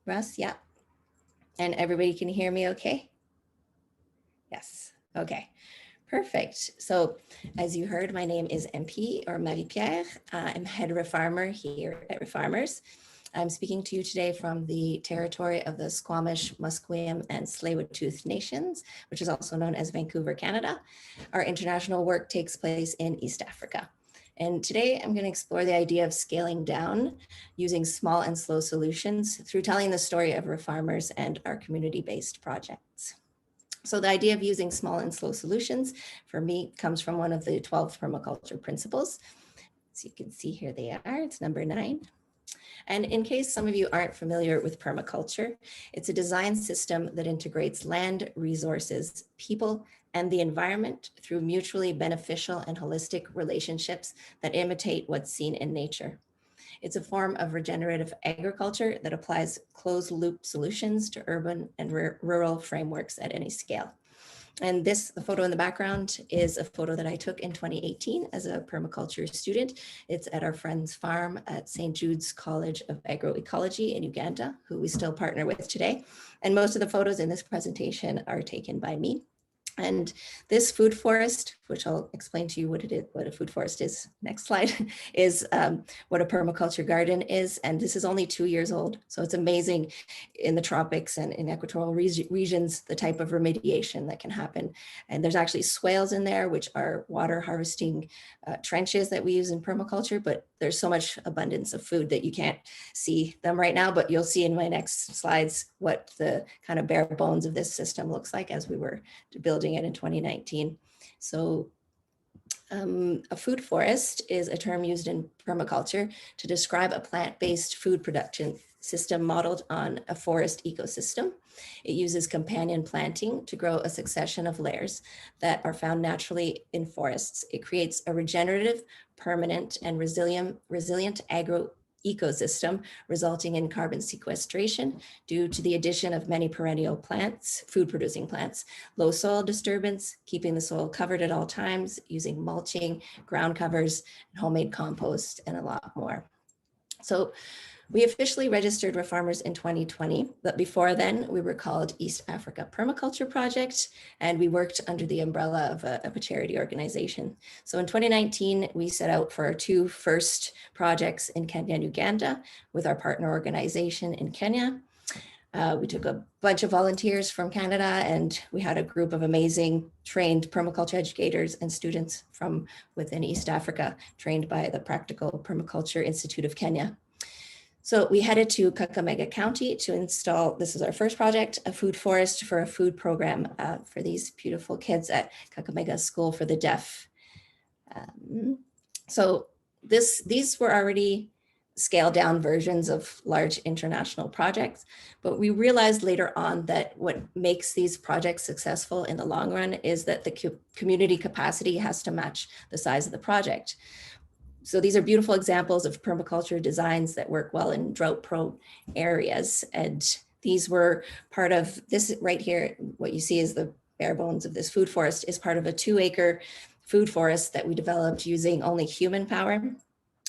Russ, yeah. And everybody can hear me okay? Yes, okay, perfect. So as you heard, my name is MP or Marie-Pierre. I'm head Refarmer here at Refarmers. I'm speaking to you today from the territory of the Squamish, Musqueam, and Tsleil-Waututh Nations, which is also known as Vancouver, Canada. Our international work takes place in East Africa. And today I'm going to explore the idea of scaling down using small and slow solutions through telling the story of Refarmers and our community-based projects. So the idea of using small and slow solutions for me comes from one of the 12 permaculture principles. So you can see here they are, it's number 9. And in case some of you aren't familiar with permaculture, it's a design system that integrates land, resources, people, and the environment through mutually beneficial and holistic relationships that imitate what's seen in nature. It's a form of regenerative agriculture that applies closed loop solutions to urban and rural frameworks at any scale. And the photo in the background is a photo that I took in 2018 as a permaculture student. It's at our friend's farm at St. Jude's College of Agroecology in Uganda, who we still partner with today. And most of the photos in this presentation are taken by me. And this food forest, which I'll explain to you what it is, what a food forest is, next slide, is what a permaculture garden is. And this is only 2 years old. So it's amazing in the tropics and in equatorial regions, the type of remediation that can happen. And there's actually swales in there, which are water harvesting trenches that we use in permaculture, but there's so much abundance of food that you can't see them right now, but you'll see in my next slides what the kind of bare bones of this system looks like as we were building it in 2019. So a food forest is a term used in permaculture to describe a plant-based food production system modeled on a forest ecosystem. It uses companion planting to grow a succession of layers that are found naturally in forests. It creates a regenerative, permanent, and resilient ecosystem, resulting in carbon sequestration due to the addition of many perennial plants, food-producing plants, low soil disturbance, keeping the soil covered at all times, using mulching, ground covers, homemade compost, and a lot more. So we officially registered Refarmers in 2020, but before then we were called East Africa Permaculture Project, and we worked under the umbrella of a charity organization. So in 2019, we set out for our 2 first projects in Kenya and Uganda with our partner organization in Kenya. We took a bunch of volunteers from Canada, and we had a group of amazing trained permaculture educators and students from within East Africa, trained by the Practical Permaculture Institute of Kenya. So we headed to Kakamega County to install, this is our first project, a food forest for a food program for these beautiful kids at Kakamega School for the Deaf. So these were already scaled down versions of large international projects, but we realized later on that what makes these projects successful in the long run is that the community capacity has to match the size of the project. So these are beautiful examples of permaculture designs that work well in drought-prone areas. And these were part of this right here. What you see is the bare bones of this food forest is part of a 2-acre food forest that we developed using only human power.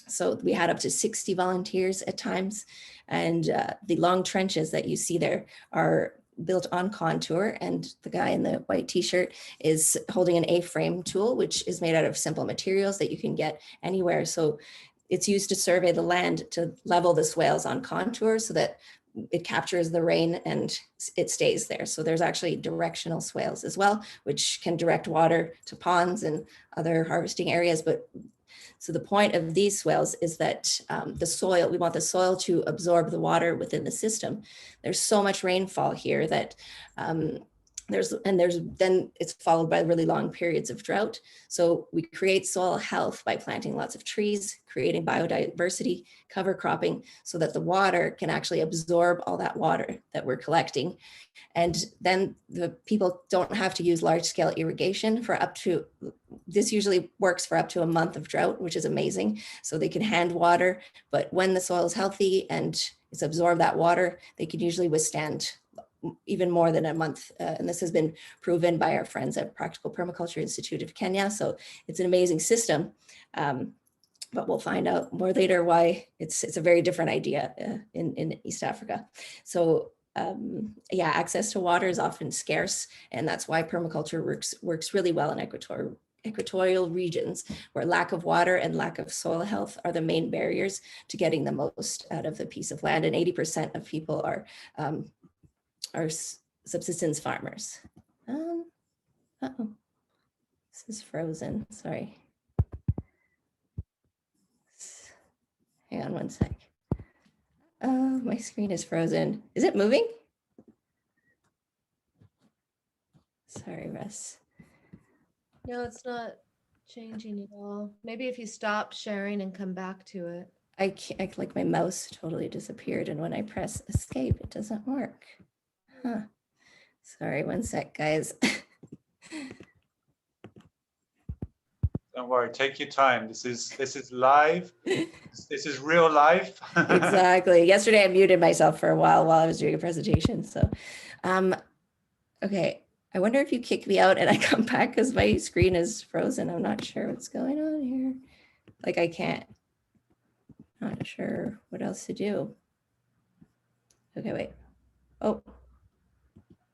So we had up to 60 volunteers at times. And the long trenches that you see there are built on contour, and the guy in the white t-shirt is holding an A-frame tool, which is made out of simple materials that you can get anywhere. So it's used to survey the land to level the swales on contour so that it captures the rain and it stays there. So there's actually directional swales as well, which can direct water to ponds and other harvesting areas. But so the point of these swales is that the soil, we want the soil to absorb the water within the system. There's so much rainfall here that then it's followed by really long periods of drought. So we create soil health by planting lots of trees, creating biodiversity, cover cropping, so that the water can actually absorb all that water that we're collecting. And then the people don't have to use large scale irrigation for this usually works for up to a month of drought, which is amazing. So they can hand water, but when the soil is healthy and it's absorbed that water, they can usually withstand even more than a month. And this has been proven by our friends at Practical Permaculture Institute of Kenya. So it's an amazing system. but we'll find out more later why it's a very different idea in East Africa. So yeah, access to water is often scarce, and that's why permaculture works really well in equatorial regions where lack of water and lack of soil health are the main barriers to getting the most out of the piece of land. And 80% of people are subsistence farmers. Uh-oh, this is frozen, sorry. Hang on one sec. Oh, my screen is frozen. Is it moving? Sorry, Russ. No, it's not changing at all. Maybe if you stop sharing and come back to it. I can't, like my mouse totally disappeared, and when I press escape, it doesn't work. Huh. Sorry, one sec, guys. Don't worry, take your time. This is live. This is real life. Exactly. Yesterday I muted myself for a while I was doing a presentation. So, okay. I wonder if you kick me out and I come back because my screen is frozen. I'm not sure what's going on here. Like I can't, not sure what else to do. Okay, wait. Oh,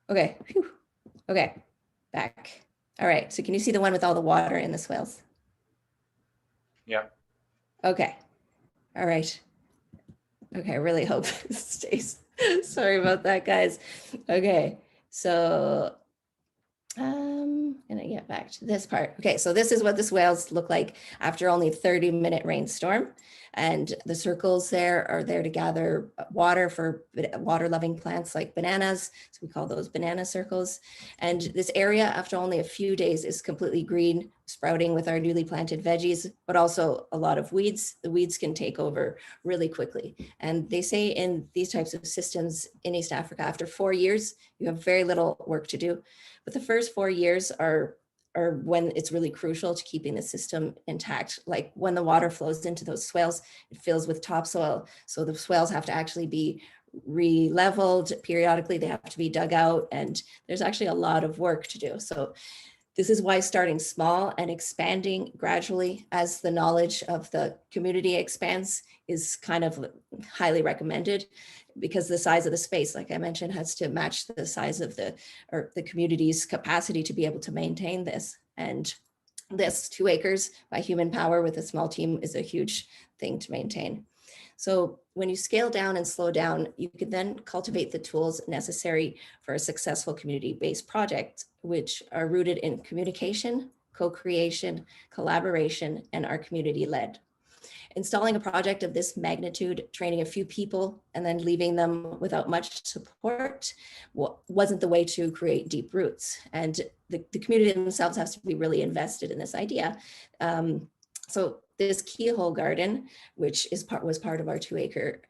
okay. Whew. Okay, back. All right. So can you see the one with all the water in the swales? Yeah. Okay. All right. Okay, I really hope this stays. Sorry about that, guys. Okay, so I'm gonna get back to this part. Okay, so this is what the swales look like after only 30-minute rainstorm. And the circles there are there to gather water for water-loving plants like bananas. So we call those banana circles. And this area, after only a few days, is completely green, sprouting with our newly planted veggies, but also a lot of weeds. The weeds can take over really quickly. And they say in these types of systems in East Africa, after 4 years, you have very little work to do. But the first 4 years are when it's really crucial to keeping the system intact. Like when the water flows into those swales, it fills with topsoil. So the swales have to actually be re-leveled periodically. They have to be dug out, and there's actually a lot of work to do. So this is why starting small and expanding gradually as the knowledge of the community expands is kind of highly recommended, because the size of the space, like I mentioned, has to match the size of the community's capacity to be able to maintain this. And this 2 acres by human power with a small team is a huge thing to maintain. So when you scale down and slow down, you can then cultivate the tools necessary for a successful community-based project, which are rooted in communication, co-creation, collaboration, and are community-led. Installing a project of this magnitude, training a few people, and then leaving them without much support wasn't the way to create deep roots. And the community themselves has to be really invested in this idea. So this Keyhole Garden, which was part of our 2-acre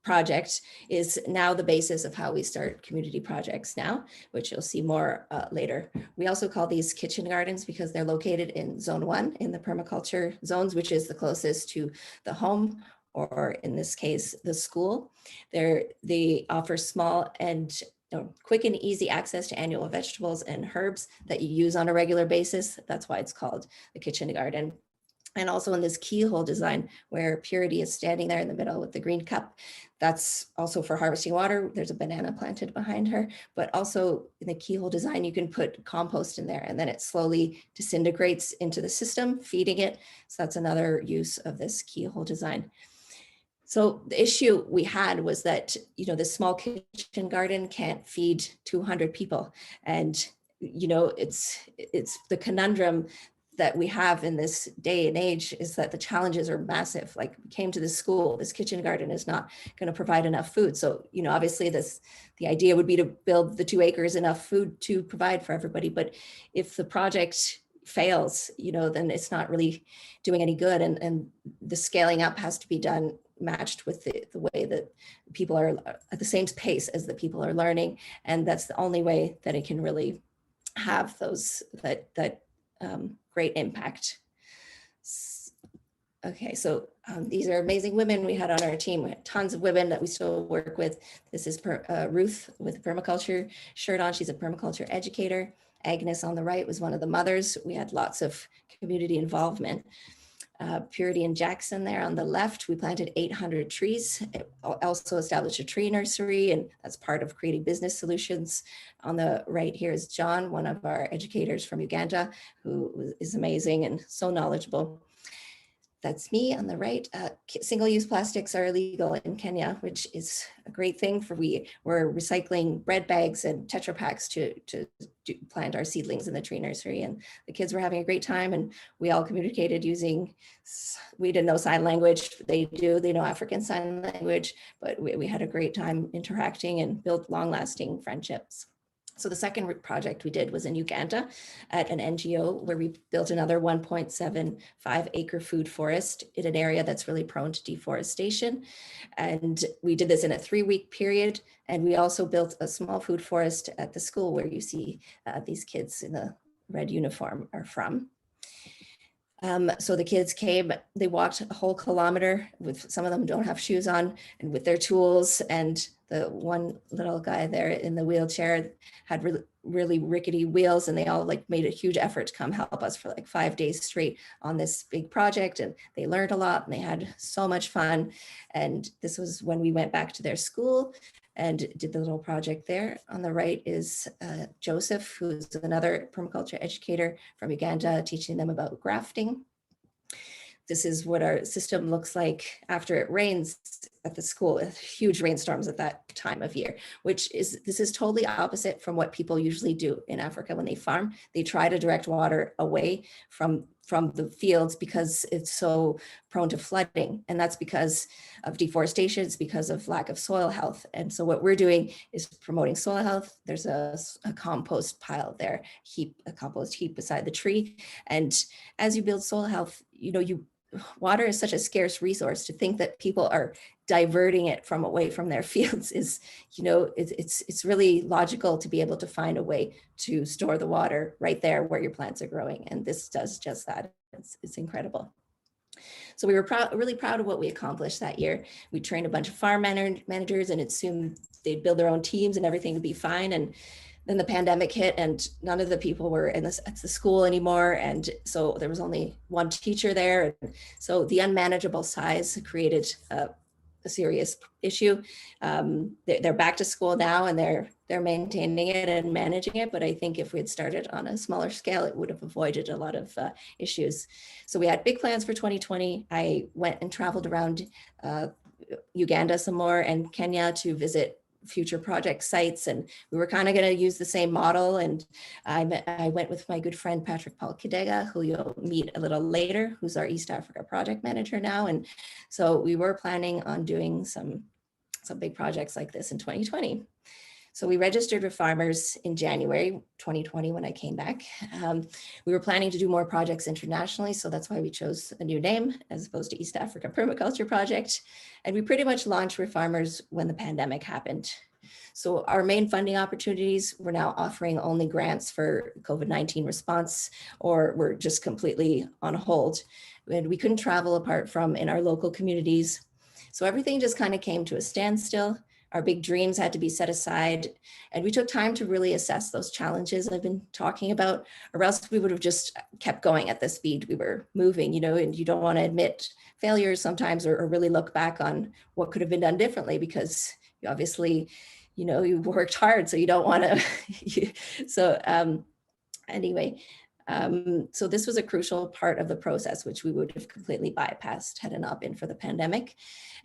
project, is now the basis of how we start community projects now, which you'll see more later. We also call these kitchen gardens because they're located in Zone 1 in the permaculture zones, which is the closest to the home, or in this case, the school. They offer small and quick and easy access to annual vegetables and herbs that you use on a regular basis. That's why it's called the kitchen garden. And also in this keyhole design where Purity is standing there in the middle with the green cup, that's also for harvesting water. There's a banana planted behind her, but also in the keyhole design, you can put compost in there and then it slowly disintegrates into the system, feeding it. So that's another use of this keyhole design. So the issue we had was that, this small kitchen garden can't feed 200 people. And, it's the conundrum that we have in this day and age is that the challenges are massive. Like we came to this school, this kitchen garden is not going to provide enough food. So, obviously the idea would be to build the 2 acres enough food to provide for everybody. But if the project fails, then it's not really doing any good. And the scaling up has to be done matched with the way that people are at the same pace as the people are learning. And that's the only way that it can really have those, that great impact. Okay, so these are amazing women we had on our team. We had tons of women that we still work with. This is Ruth with a permaculture shirt on. She's a permaculture educator. Agnes on the right was one of the mothers. We had lots of community involvement. Purity and Jackson there on the left, we planted 800 trees. It also established a tree nursery, and that's part of creating business solutions. On the right here is John, one of our educators from Uganda, who is amazing and so knowledgeable. That's me on the right. Single-use plastics are illegal in Kenya, which is a great thing for we're recycling bread bags and Tetra Paks to plant our seedlings in the tree nursery. And the kids were having a great time, and we all communicated using, we didn't know sign language. They know African Sign Language, but we had a great time interacting and built long-lasting friendships. So the second project we did was in Uganda at an NGO where we built another 1.75 acre food forest in an area that's really prone to deforestation. And we did this in a 3-week period. And we also built a small food forest at the school where you see these kids in the red uniform are from. So the kids came, they walked a whole kilometer with, some of them don't have shoes on, and with their tools. And the one little guy there in the wheelchair had really rickety wheels, and they all like made a huge effort to come help us for like 5 days straight on this big project. And they learned a lot and they had so much fun. And this was when we went back to their school and did the little project there. On the right is Joseph, who's another permaculture educator from Uganda, teaching them about grafting. This is what our system looks like after it rains at the school, huge rainstorms at that time of year, this is totally opposite from what people usually do in Africa when they farm. They try to direct water away from the fields because it's so prone to flooding. And that's because of deforestation, it's because of lack of soil health. And so what we're doing is promoting soil health. There's a compost pile there, a compost heap beside the tree. And as you build soil health, water is such a scarce resource. To think that people are diverting it away from their fields is, it's really logical to be able to find a way to store the water right there where your plants are growing. And this does just that. It's incredible. So we were really proud of what we accomplished that year. We trained a bunch of farm managers and assumed they'd build their own teams and everything would be fine. And then the pandemic hit and none of the people were at the school anymore. And so there was only one teacher there. And so the unmanageable size created a serious issue. They're back to school now and they're maintaining it and managing it. But I think if we had started on a smaller scale, it would have avoided a lot of issues. So we had big plans for 2020. I went and traveled around Uganda some more and Kenya to visit future project sites, and we were kind of going to use the same model. And I went with my good friend Patrick Paul Kidega, who you'll meet a little later, who's our East Africa project manager now. And so we were planning on doing some big projects like this in 2020. So we registered Refarmers in January 2020 when I came back. We were planning to do more projects internationally, so that's why we chose a new name as opposed to East Africa Permaculture Project. And we pretty much launched Refarmers when the pandemic happened. So our main funding opportunities, we're now offering only grants for COVID-19 response, or we're just completely on hold. And we couldn't travel apart from in our local communities. So everything just kind of came to a standstill. Our big dreams had to be set aside, and we took time to really assess those challenges I've been talking about, or else we would have just kept going at the speed we were moving, and you don't want to admit failures sometimes or really look back on what could have been done differently because you obviously, you worked hard, so you don't want to. Anyway. So this was a crucial part of the process, which we would have completely bypassed had it not been for the pandemic.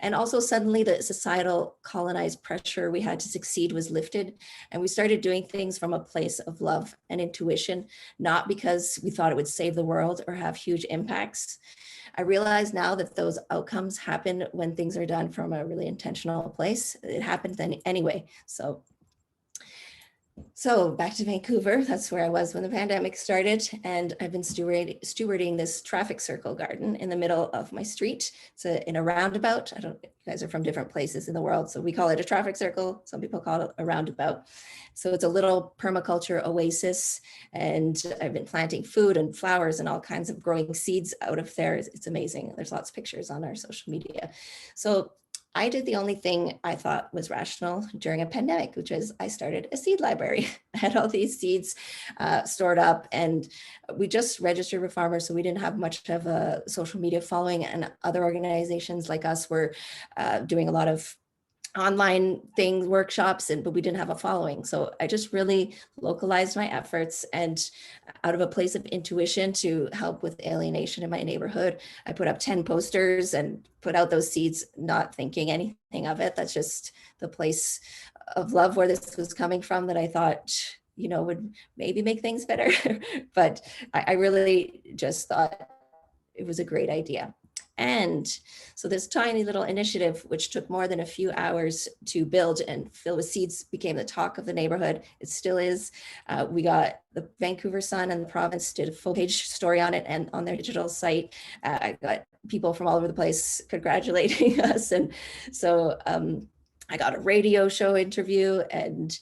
And also suddenly the societal colonized pressure we had to succeed was lifted. And we started doing things from a place of love and intuition, not because we thought it would save the world or have huge impacts. I realize now that those outcomes happen when things are done from a really intentional place. It happened then anyway. So back to Vancouver, that's where I was when the pandemic started. And I've been stewarding this traffic circle garden in the middle of my street. It's in a roundabout. You guys are from different places in the world, so we call it a traffic circle. Some people call it a roundabout. So it's a little permaculture oasis. And I've been planting food and flowers and all kinds of growing seeds out of there. It's amazing. There's lots of pictures on our social media. So I did the only thing I thought was rational during a pandemic, which was I started a seed library. I had all these seeds stored up, and we just registered Refarmers, so we didn't have much of a social media following, and other organizations like us were doing a lot of online things, workshops, but we didn't have a following. So I just really localized my efforts, and out of a place of intuition to help with alienation in my neighborhood, I put up 10 posters and put out those seeds, not thinking anything of it. That's just the place of love where this was coming from, that I thought, would maybe make things better. But I really just thought it was a great idea. And so this tiny little initiative, which took more than a few hours to build and fill with seeds, became the talk of the neighborhood. It still is. We got the Vancouver Sun and the province did a full page story on it, and on their digital site, I got people from all over the place congratulating us. And so I got a radio show interview, and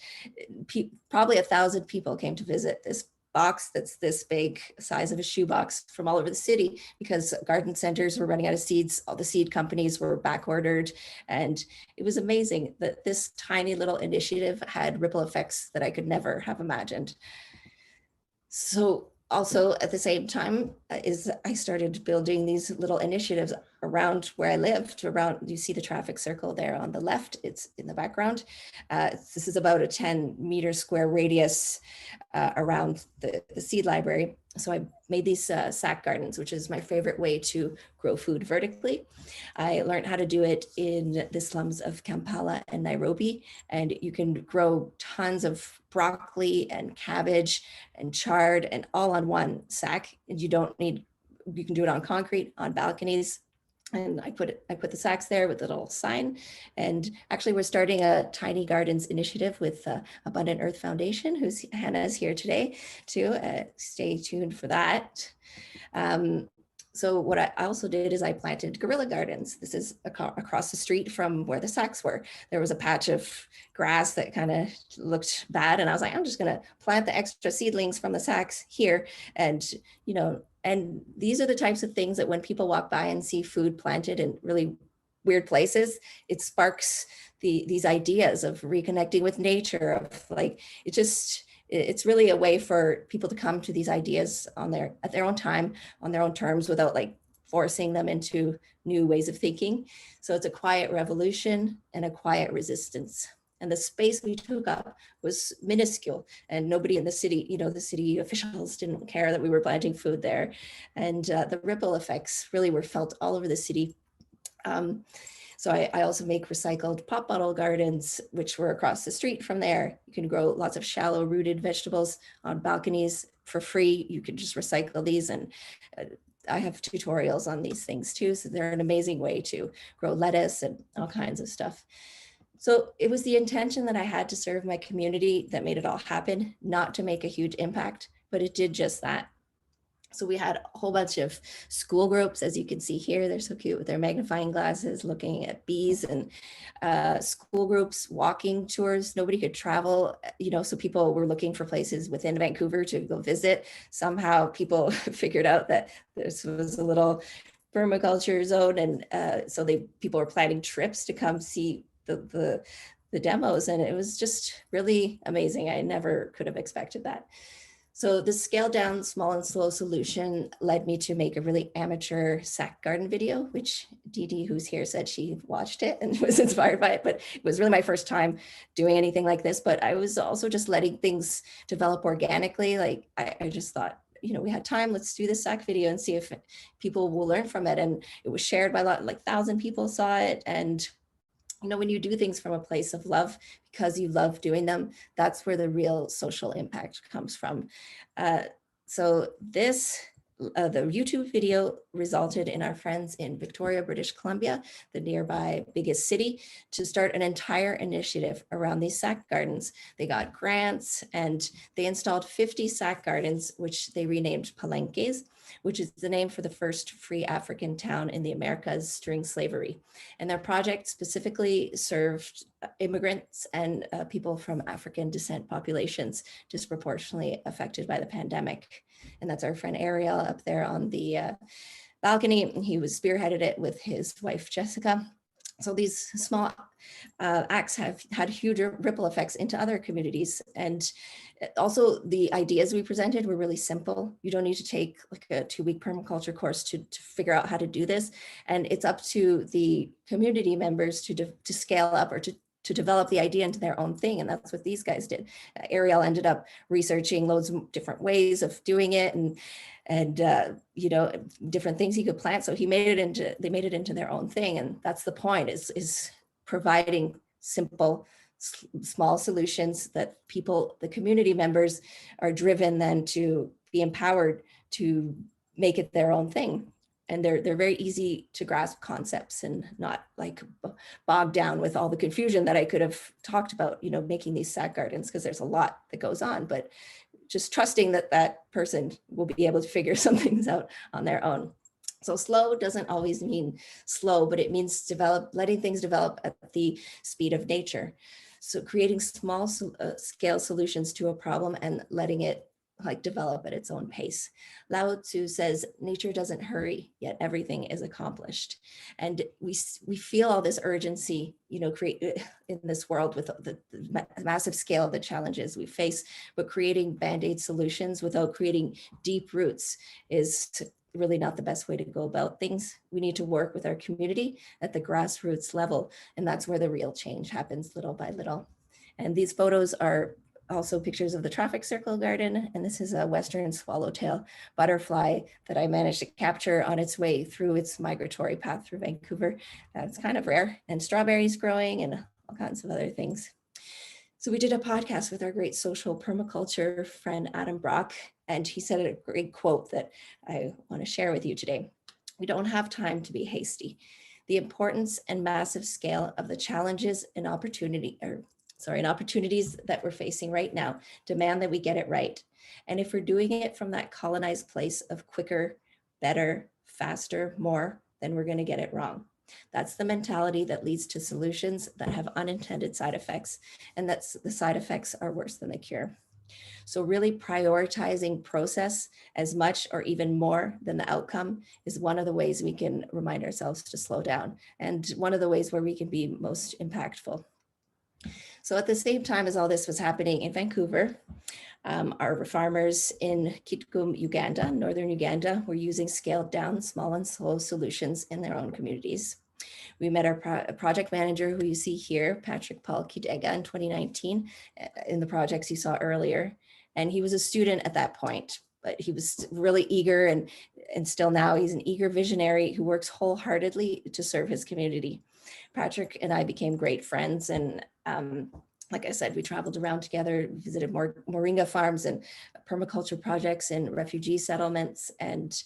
probably 1,000 people came to visit this box that's this big, size of a shoebox, from all over the city, because garden centers were running out of seeds. All the seed companies were back ordered. And it was amazing that this tiny little initiative had ripple effects that I could never have imagined. So also at the same time I started building these little initiatives around where I lived. You see the traffic circle there on the left, it's in the background. This is about a 10-meter square radius around the seed library. So I made these Sac Gardens, which is my favorite way to grow food vertically. I learned how to do it in the slums of Kampala and Nairobi, and you can grow tons of broccoli and cabbage and chard, and all on one sack. And you can do it on concrete, on balconies. And I put the sacks there with a little sign. And actually, we're starting a tiny gardens initiative with Abundant Earth Foundation, Hannah's here today too. Stay tuned for that. So what I also did is I planted guerrilla gardens. This is across the street from where the sacks were. There was a patch of grass that kind of looked bad, and I was like, I'm just going to plant the extra seedlings from the sacks here. And and these are the types of things that when people walk by and see food planted in really weird places, it sparks these ideas of reconnecting with nature, of like, it's really a way for people to come to these ideas at their own time, on their own terms, without like forcing them into new ways of thinking. So it's a quiet revolution and a quiet resistance. And the space we took up was minuscule, and nobody in the city, the city officials didn't care that we were planting food there. And the ripple effects really were felt all over the city. So I also make recycled pop bottle gardens, which were across the street from there. You can grow lots of shallow rooted vegetables on balconies for free. You can just recycle these, and I have tutorials on these things too. So they're an amazing way to grow lettuce and all kinds of stuff. So it was the intention that I had to serve my community that made it all happen, not to make a huge impact, but it did just that. So we had a whole bunch of school groups, as you can see here. They're so cute with their magnifying glasses, looking at bees, and school groups, walking tours. Nobody could travel, so people were looking for places within Vancouver to go visit. Somehow people figured out that this was a little permaculture zone, and so people were planning trips to come see the demos, and it was just really amazing. I never could have expected that. So the scaled down, small and slow solution led me to make a really amateur sac garden video, which Dee Dee, who's here, said she watched it and was inspired by it, but it was really my first time doing anything like this. But I was also just letting things develop organically. Like I just thought, we had time, let's do this sac video and see if people will learn from it. And it was shared by 1,000 people saw it. And when you do things from a place of love, because you love doing them, that's where the real social impact comes from. So the YouTube video resulted in our friends in Victoria, British Columbia, the nearby biggest city, to start an entire initiative around these sac gardens. They got grants, and they installed 50 sac gardens, which they renamed Palenques, which is the name for the first free African town in the Americas during slavery. And their project specifically served immigrants and people from African descent populations disproportionately affected by the pandemic. And that's our friend Ariel up there on the balcony. He was spearheaded it with his wife, Jessica. So these small acts have had huge ripple effects into other communities. And also the ideas we presented were really simple. You don't need to take like a 2-week permaculture course to figure out how to do this. And it's up to the community members to scale up or to develop the idea into their own thing. And that's what these guys did. Ariel ended up researching loads of different ways of doing it and you know, different things he could plant. So they made it into their own thing. And that's the point, is providing simple, small solutions that people, the community members, are driven then to be empowered to make it their own thing. And they're very easy to grasp concepts and not like bogged down with all the confusion that I could have talked about, you know, making these sac gardens, because there's a lot that goes on, but just trusting that that person will be able to figure some things out on their own. So slow doesn't always mean slow, but it means letting things develop at the speed of nature. So creating small scale solutions to a problem and letting it like develop at its own pace. Lao Tzu says, nature doesn't hurry, yet everything is accomplished. And we feel all this urgency, you know, in this world with the massive scale of the challenges we face, but creating Band-Aid solutions without creating deep roots is really not the best way to go about things. We need to work with our community at the grassroots level. And that's where the real change happens, little by little. And these photos are also pictures of the traffic circle garden. And this is a Western swallowtail butterfly that I managed to capture on its way through its migratory path through Vancouver. It's kind of rare, and strawberries growing and all kinds of other things. So we did a podcast with our great social permaculture friend, Adam Brock, and he said a great quote that I want to share with you today. We don't have time to be hasty. The importance and massive scale of the challenges and opportunities that we're facing right now demand that we get it right. And if we're doing it from that colonized place of quicker, better, faster, more, then we're going to get it wrong. That's the mentality that leads to solutions that have unintended side effects, and that's the side effects are worse than the cure. So really prioritizing process as much or even more than the outcome is one of the ways we can remind ourselves to slow down, and one of the ways where we can be most impactful. So at the same time as all this was happening in Vancouver, our Refarmers in Kitgum, Uganda, northern Uganda, were using scaled down small and slow solutions in their own communities. We met our project manager, who you see here, Patrick Paul Kidega, in 2019 in the projects you saw earlier. And he was a student at that point, but he was really eager, and still now he's an eager visionary who works wholeheartedly to serve his community. Patrick and I became great friends, and like I said, we traveled around together, visited moringa farms and permaculture projects in refugee settlements. And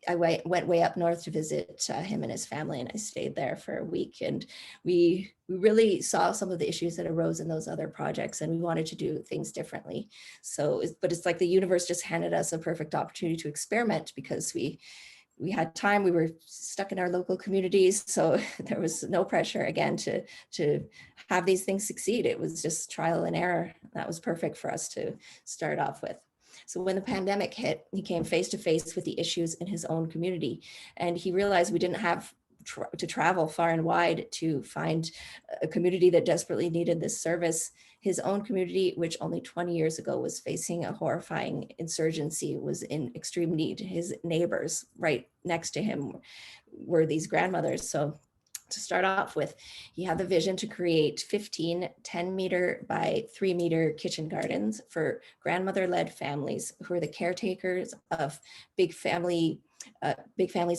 I went way up north to visit him and his family, and I stayed there for a week. And we really saw some of the issues that arose in those other projects, and we wanted to do things differently. But it's like the universe just handed us a perfect opportunity to experiment, because we had time, we were stuck in our local communities, so there was no pressure again to have these things succeed. It was just trial and error. That was perfect for us to start off with. So when the pandemic hit, he came face to face with the issues in his own community, and he realized we didn't have to travel far and wide to find a community that desperately needed this service. His own community, which only 20 years ago was facing a horrifying insurgency, was in extreme need. His neighbors right next to him were these grandmothers. So to start off with, he had the vision to create 15 10-meter by 3-meter kitchen gardens for grandmother-led families who are the caretakers of big families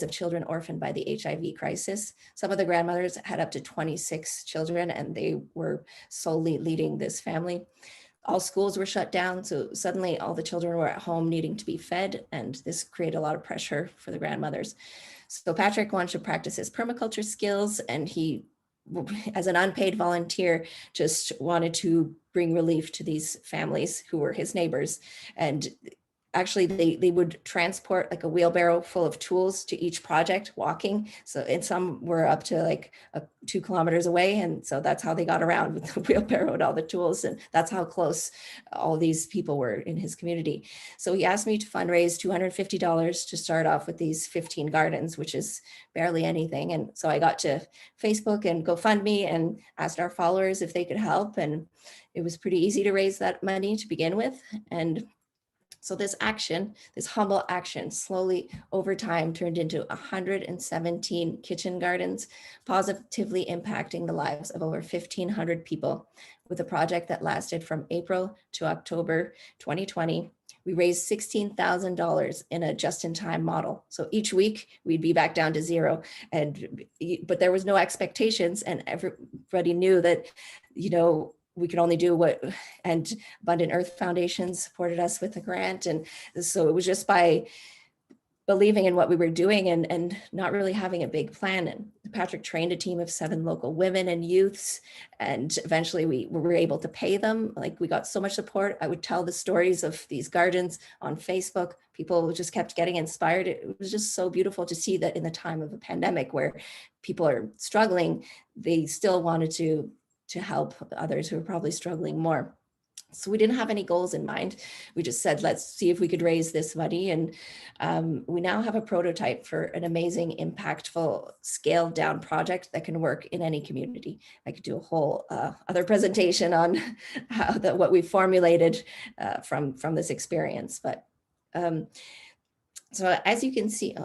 of children orphaned by the HIV crisis. Some of the grandmothers had up to 26 children, and they were solely leading this family. All schools were shut down, so suddenly all the children were at home needing to be fed, and this created a lot of pressure for the grandmothers. So Patrick wanted to practice his permaculture skills, and he, as an unpaid volunteer, just wanted to bring relief to these families who were his neighbors. And actually they would transport like a wheelbarrow full of tools to each project walking. So, and some were up to like 2 kilometers away. And so that's how they got around with the wheelbarrow and all the tools. And that's how close all these people were in his community. So he asked me to fundraise $250 to start off with these 15 gardens, which is barely anything. And so I got to Facebook and GoFundMe and asked our followers if they could help. And it was pretty easy to raise that money to begin with. And so this action, this humble action, slowly over time turned into 117 kitchen gardens, positively impacting the lives of over 1,500 people, with a project that lasted from April to October 2020. We raised $16,000 in a just-in-time model. So each week we'd be back down to zero, but there was no expectations, and everybody knew that, you know, we could only do what, and Abundant Earth Foundation supported us with a grant. And so it was just by believing in what we were doing and not really having a big plan. And Patrick trained a team of 7 local women and youths, and eventually we were able to pay them. Like, we got so much support. I would tell the stories of these gardens on Facebook. People just kept getting inspired. It was just so beautiful to see that in the time of a pandemic where people are struggling, they still wanted to help others who are probably struggling more. So we didn't have any goals in mind. We just said, let's see if we could raise this money. And we now have a prototype for an amazing, impactful, scaled down project that can work in any community. I could do a whole other presentation on what we formulated from this experience. But so as you can see,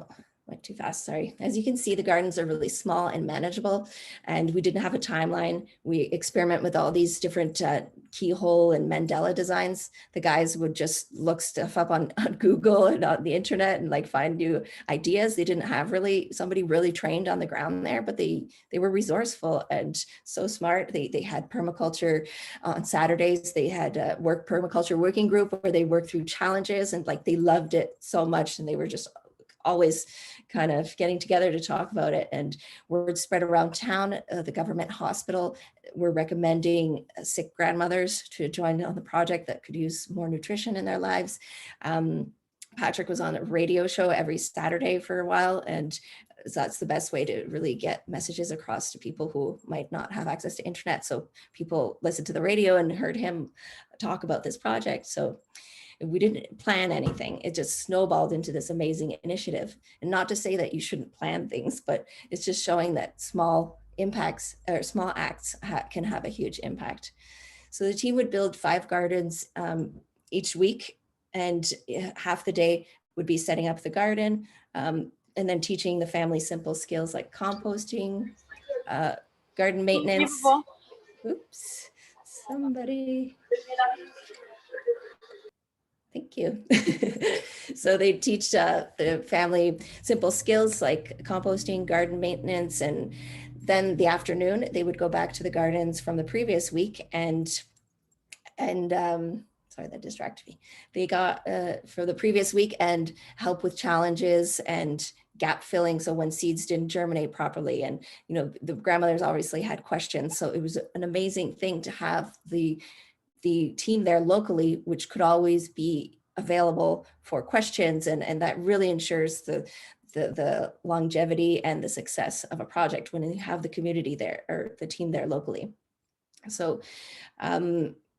went too fast, sorry. As you can see, the gardens are really small and manageable, and we didn't have a timeline. We experiment with all these different keyhole and mandala designs. The guys would just look stuff up on Google and on the internet and like find new ideas. They didn't have somebody really trained on the ground there, but they were resourceful and so smart. They had permaculture on Saturdays. They had a permaculture working group where they worked through challenges, and like they loved it so much, and they were just always kind of getting together to talk about it. And word spread around town. The government hospital were recommending sick grandmothers to join on the project that could use more nutrition in their lives. Patrick was on a radio show every Saturday for a while, and that's the best way to really get messages across to people who might not have access to internet. So people listened to the radio and heard him talk about this project. So we didn't plan anything. It just snowballed into this amazing initiative. And not to say that you shouldn't plan things, but it's just showing that small impacts or small acts can have a huge impact. So the team would build 5 gardens each week, and half the day would be setting up the garden and then teaching the family simple skills like composting, garden maintenance. Oops, somebody. Thank you. So they teach the family simple skills like composting, garden maintenance, and then the afternoon they would go back to the gardens from the previous week and sorry, that distracted me. They got for the previous week and help with challenges and gap filling. So when seeds didn't germinate properly, and you know, the grandmothers obviously had questions. So it was an amazing thing to have the team there locally, which could always be available for questions. And that really ensures the longevity and the success of a project when you have the community there or the team there locally. So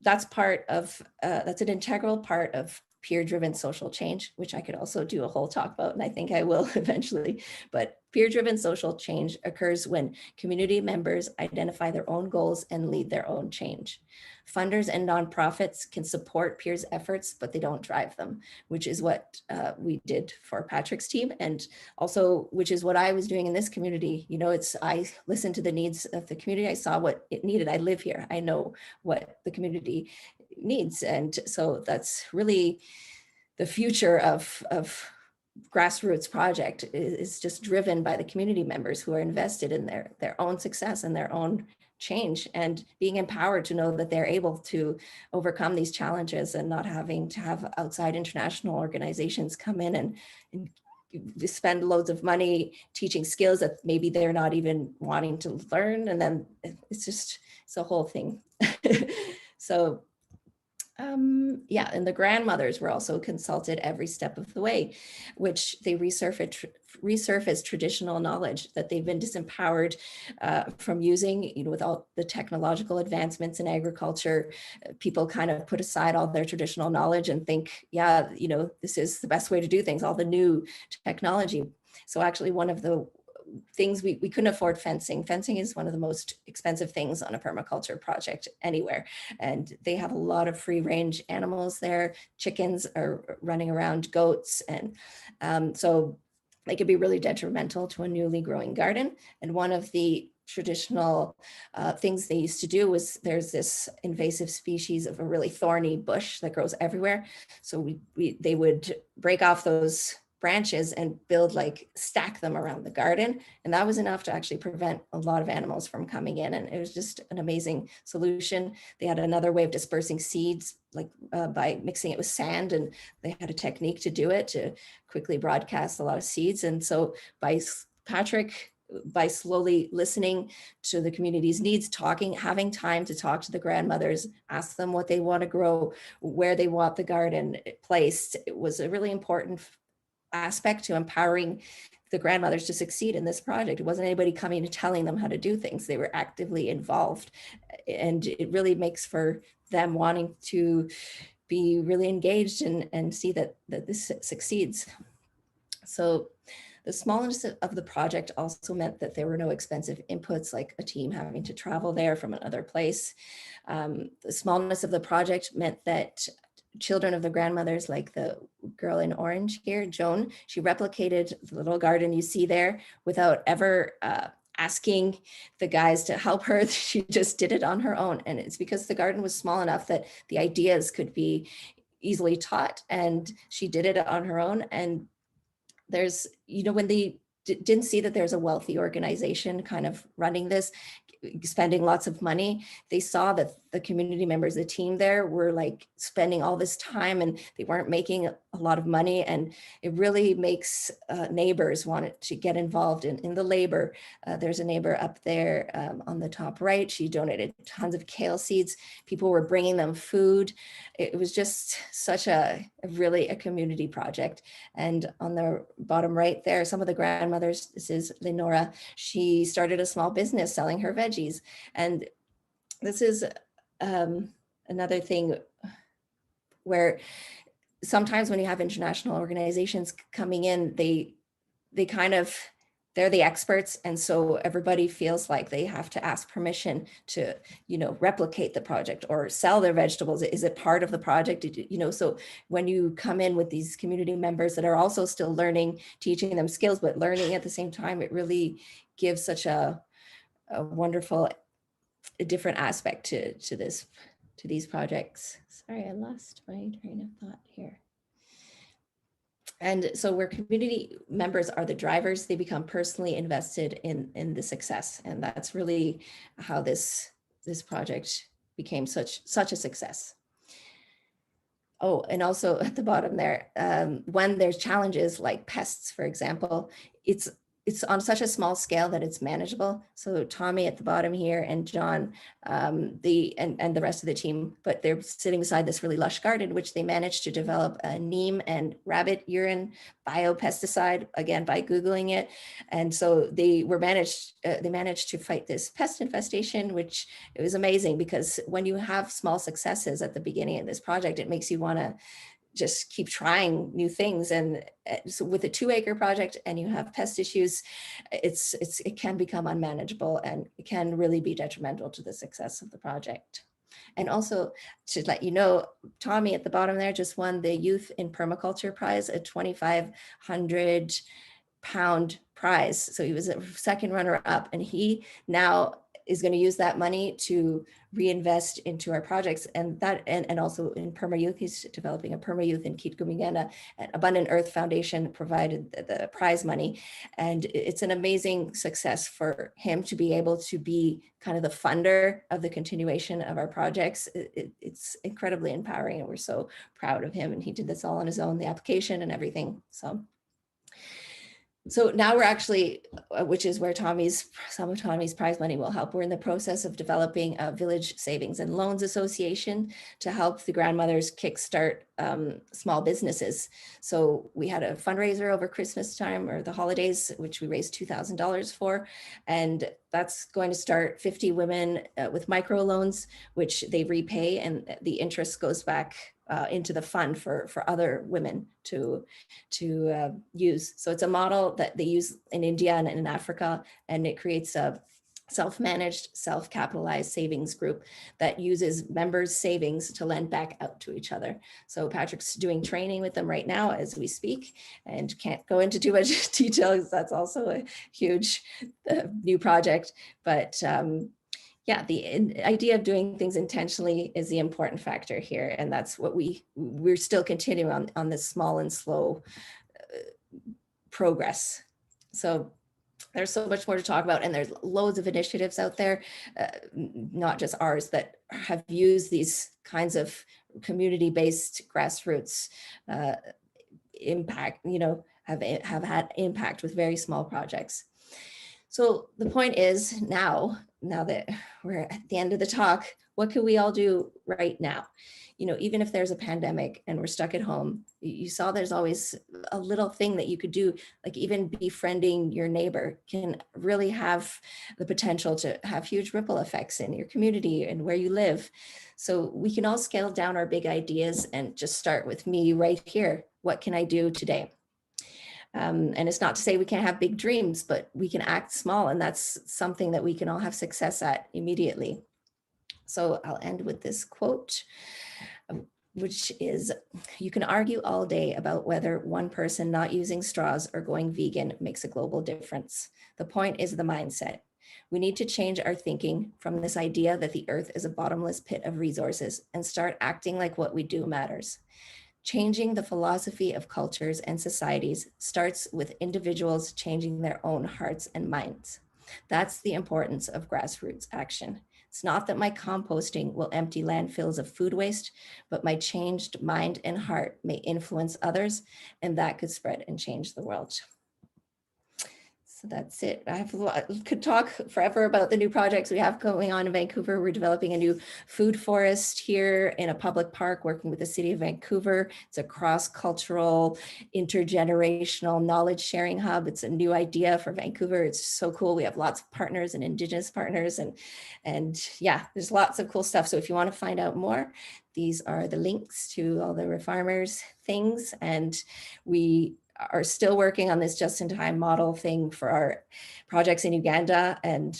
that's an integral part of peer-driven social change, which I could also do a whole talk about, and I think I will eventually. But peer-driven social change occurs when community members identify their own goals and lead their own change. Funders and nonprofits can support peers' efforts, but they don't drive them, which is what we did for Patrick's team, and also which is what I was doing in this community. You know, I listened to the needs of the community. I saw what it needed. I live here. I know what the community needs, and so that's really the future of grassroots project is just driven by the community members who are invested in their own success and their own change, and being empowered to know that they're able to overcome these challenges and not having to have outside international organizations come in and spend loads of money teaching skills that maybe they're not even wanting to learn. And then it's a whole thing. So Yeah, and the grandmothers were also consulted every step of the way, which they resurface traditional knowledge that they've been disempowered from using, with all the technological advancements in agriculture. People kind of put aside all their traditional knowledge and think, yeah, this is the best way to do things, all the new technology. So actually one of the things we couldn't afford fencing. Fencing is one of the most expensive things on a permaculture project anywhere. And they have a lot of free range animals there. Chickens are running around, goats. And so they could be really detrimental to a newly growing garden. And one of the traditional things they used to do was there's this invasive species of a really thorny bush that grows everywhere. So they would break off those branches and stack them around the garden. And that was enough to actually prevent a lot of animals from coming in. And it was just an amazing solution. They had another way of dispersing seeds, by mixing it with sand. And they had a technique to do it to quickly broadcast a lot of seeds. And so by slowly listening to the community's needs, having time to talk to the grandmothers, ask them what they want to grow, where they want the garden placed, it was a really important aspect to empowering the grandmothers to succeed in this project. It wasn't anybody coming and telling them how to do things. They were actively involved. And it really makes for them wanting to be really engaged and see that this succeeds. So the smallness of the project also meant that there were no expensive inputs, like a team having to travel there from another place. The smallness of the project meant that children of the grandmothers, like the girl in orange here, Joan, she replicated the little garden you see there without ever asking the guys to help her. She just did it on her own. And it's because the garden was small enough that the ideas could be easily taught, and she did it on her own. And there's, when they didn't see that there's a wealthy organization kind of running this, spending lots of money, they saw that the community members, the team there, were spending all this time and they weren't making a lot of money. And it really makes neighbors want to get involved in the labor. There's a neighbor up there on the top right. She donated tons of kale seeds. People were bringing them food. It was just such a community project. And on the bottom right there, some of the grandmothers, this is Lenora, she started a small business selling her veggies. And this is another thing where sometimes when you have international organizations coming in, they're the experts. And so everybody feels like they have to ask permission to, replicate the project or sell their vegetables. Is it part of the project? So when you come in with these community members that are also still learning, teaching them skills, but learning at the same time, it really gives such a wonderful, different aspect to these projects. Sorry, I lost my train of thought here. And so where community members are the drivers, they become personally invested in the success. And that's really how this project became such a success. Oh, and also at the bottom there, when there's challenges like pests, for example, it's on such a small scale that it's manageable. So Tommy at the bottom here and John, and the rest of the team, but they're sitting beside this really lush garden, which they managed to develop a neem and rabbit urine biopesticide, again, by Googling it. And so they managed to fight this pest infestation, which it was amazing, because when you have small successes at the beginning of this project, it makes you want to just keep trying new things. And so with a 2-acre project and you have pest issues, it can become unmanageable and it can really be detrimental to the success of the project. And also to let you know, Tommy at the bottom there just won the Youth in Permaculture Prize, a 2,500 pound prize. So he was a second runner up, and he now is going to use that money to reinvest into our projects, and also in Perma Youth. He's developing a Perma Youth in Kitgumigana. Abundant Earth Foundation provided the prize money, and it's an amazing success for him to be able to be kind of the funder of the continuation of our projects. It's incredibly empowering, and we're so proud of him. And he did this all on his own, the application and everything. So So now we're actually, which is where some of Tommy's prize money will help. We're in the process of developing a Village Savings and Loans Association to help the grandmothers kickstart small businesses. So we had a fundraiser over Christmas time or the holidays, which we raised $2,000 for. And that's going to start 50 women with microloans, which they repay, and the interest goes back into the fund for other women to use. So it's a model that they use in India and in Africa, and it creates a self-managed, self-capitalized savings group that uses members' savings to lend back out to each other. So Patrick's doing training with them right now as we speak, and can't go into too much detail because that's also a huge new project. But yeah, the idea of doing things intentionally is the important factor here. And that's what we're still continuing on this small and slow progress. So there's so much more to talk about, and there's loads of initiatives out there, not just ours, that have used these kinds of community-based grassroots impact, have had impact with very small projects. So the point is now that we're at the end of the talk, what can we all do right now? Even if there's a pandemic and we're stuck at home, you saw there's always a little thing that you could do, like even befriending your neighbor can really have the potential to have huge ripple effects in your community and where you live. So we can all scale down our big ideas and just start with me right here. What can I do today? And it's not to say we can't have big dreams, but we can act small, and that's something that we can all have success at immediately. So I'll end with this quote, which is, you can argue all day about whether one person not using straws or going vegan makes a global difference. The point is the mindset. We need to change our thinking from this idea that the earth is a bottomless pit of resources and start acting like what we do matters. Changing the philosophy of cultures and societies starts with individuals changing their own hearts and minds. That's the importance of grassroots action. It's not that my composting will empty landfills of food waste, but my changed mind and heart may influence others, and that could spread and change the world. So that's it. Could talk forever about the new projects we have going on in Vancouver. We're developing a new food forest here in a public park, working with the city of Vancouver. It's a cross-cultural, intergenerational knowledge sharing hub. It's a new idea for Vancouver. It's so cool. We have lots of partners and Indigenous partners, and yeah, there's lots of cool stuff. So if you want to find out more, these are the links to all the Refarmers things, and we are still working on this just-in-time model thing for our projects in Uganda. And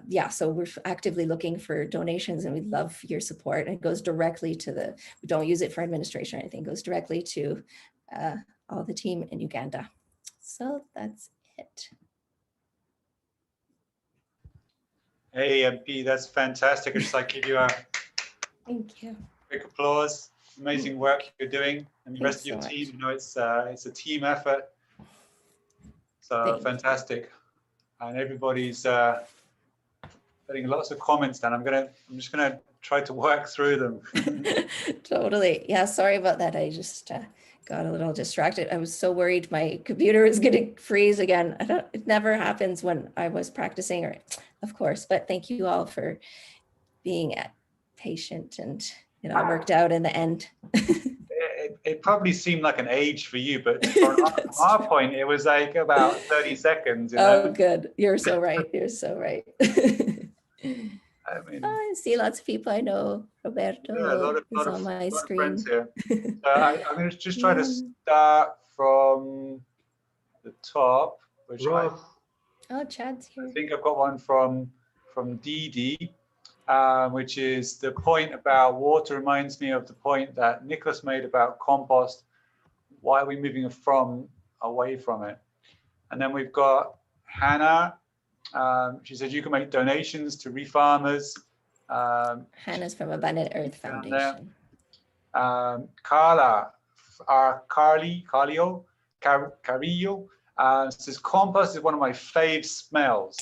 yeah, so we're actively looking for donations, and we'd love your support. And it goes directly to we don't use it for administration or anything, it goes directly to all the team in Uganda. So that's it. Hey, MP, that's fantastic. I'd just like to give you a Thank you. quick applause. Amazing work you're doing, and the rest of your Thanks so team. It's a team effort. So fantastic, and everybody's putting lots of comments down. I'm just gonna try to work through them. Totally. Yeah, sorry about that. I just got a little distracted. I was so worried my computer was going to freeze again. It never happens when I was practicing, of course, but thank you all for being patient, and it worked out in the end. It probably seemed like an age for you, but from our point, it was like about 30 seconds. Oh, good. You're so right. You're so right. I mean, I see lots of people I know. Roberto is on my screen. Friends here. So I'm going to just try to start from the top, which Chad's here. I think I've got one from Dee Dee. Which is the point about water reminds me of the point that Nicholas made about compost. Why are we moving away from it? And then we've got Hannah. She said you can make donations to Refarmers. Hannah's from Abundant Earth Foundation. Carla, Carillo says compost is one of my fave smells.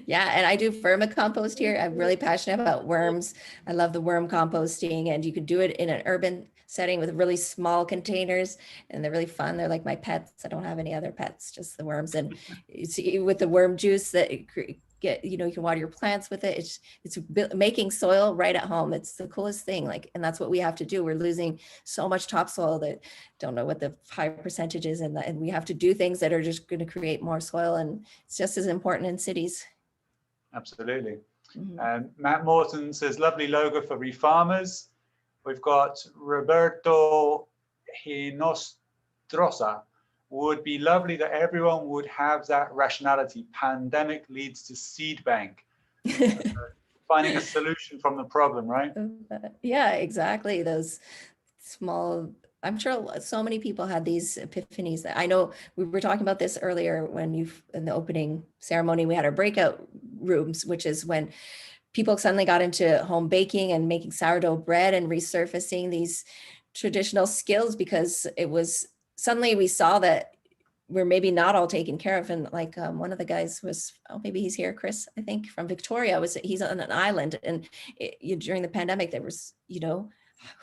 Yeah, and I do vermicompost here. I'm really passionate about worms. I love the worm composting, and you can do it in an urban setting with really small containers, and they're really fun. They're like my pets. I don't have any other pets, just the worms. And you see with the worm juice that get, you know, you can water your plants with it. It's making soil right at home. It's the coolest thing. Like, and that's what we have to do. We're losing so much topsoil that don't know what the high percentage is, and we have to do things that are just going to create more soil. And it's just as important in cities. Absolutely. Mhm. And Matt Morton says, lovely logo for Refarmers. We've got Roberto Hinostrosa. Would be lovely that everyone would have that rationality. Pandemic leads to seed bank. Finding a solution from the problem, right? Yeah, exactly. Those small, I'm sure so many people had these epiphanies. That I know we were talking about this earlier when in the opening ceremony, we had our breakout rooms, which is when people suddenly got into home baking and making sourdough bread and resurfacing these traditional skills, because it was suddenly we saw that we're maybe not all taken care of. And like one of the guys was, oh, maybe he's here, Chris, I think from Victoria, he's on an island. And during the pandemic, there was, you know,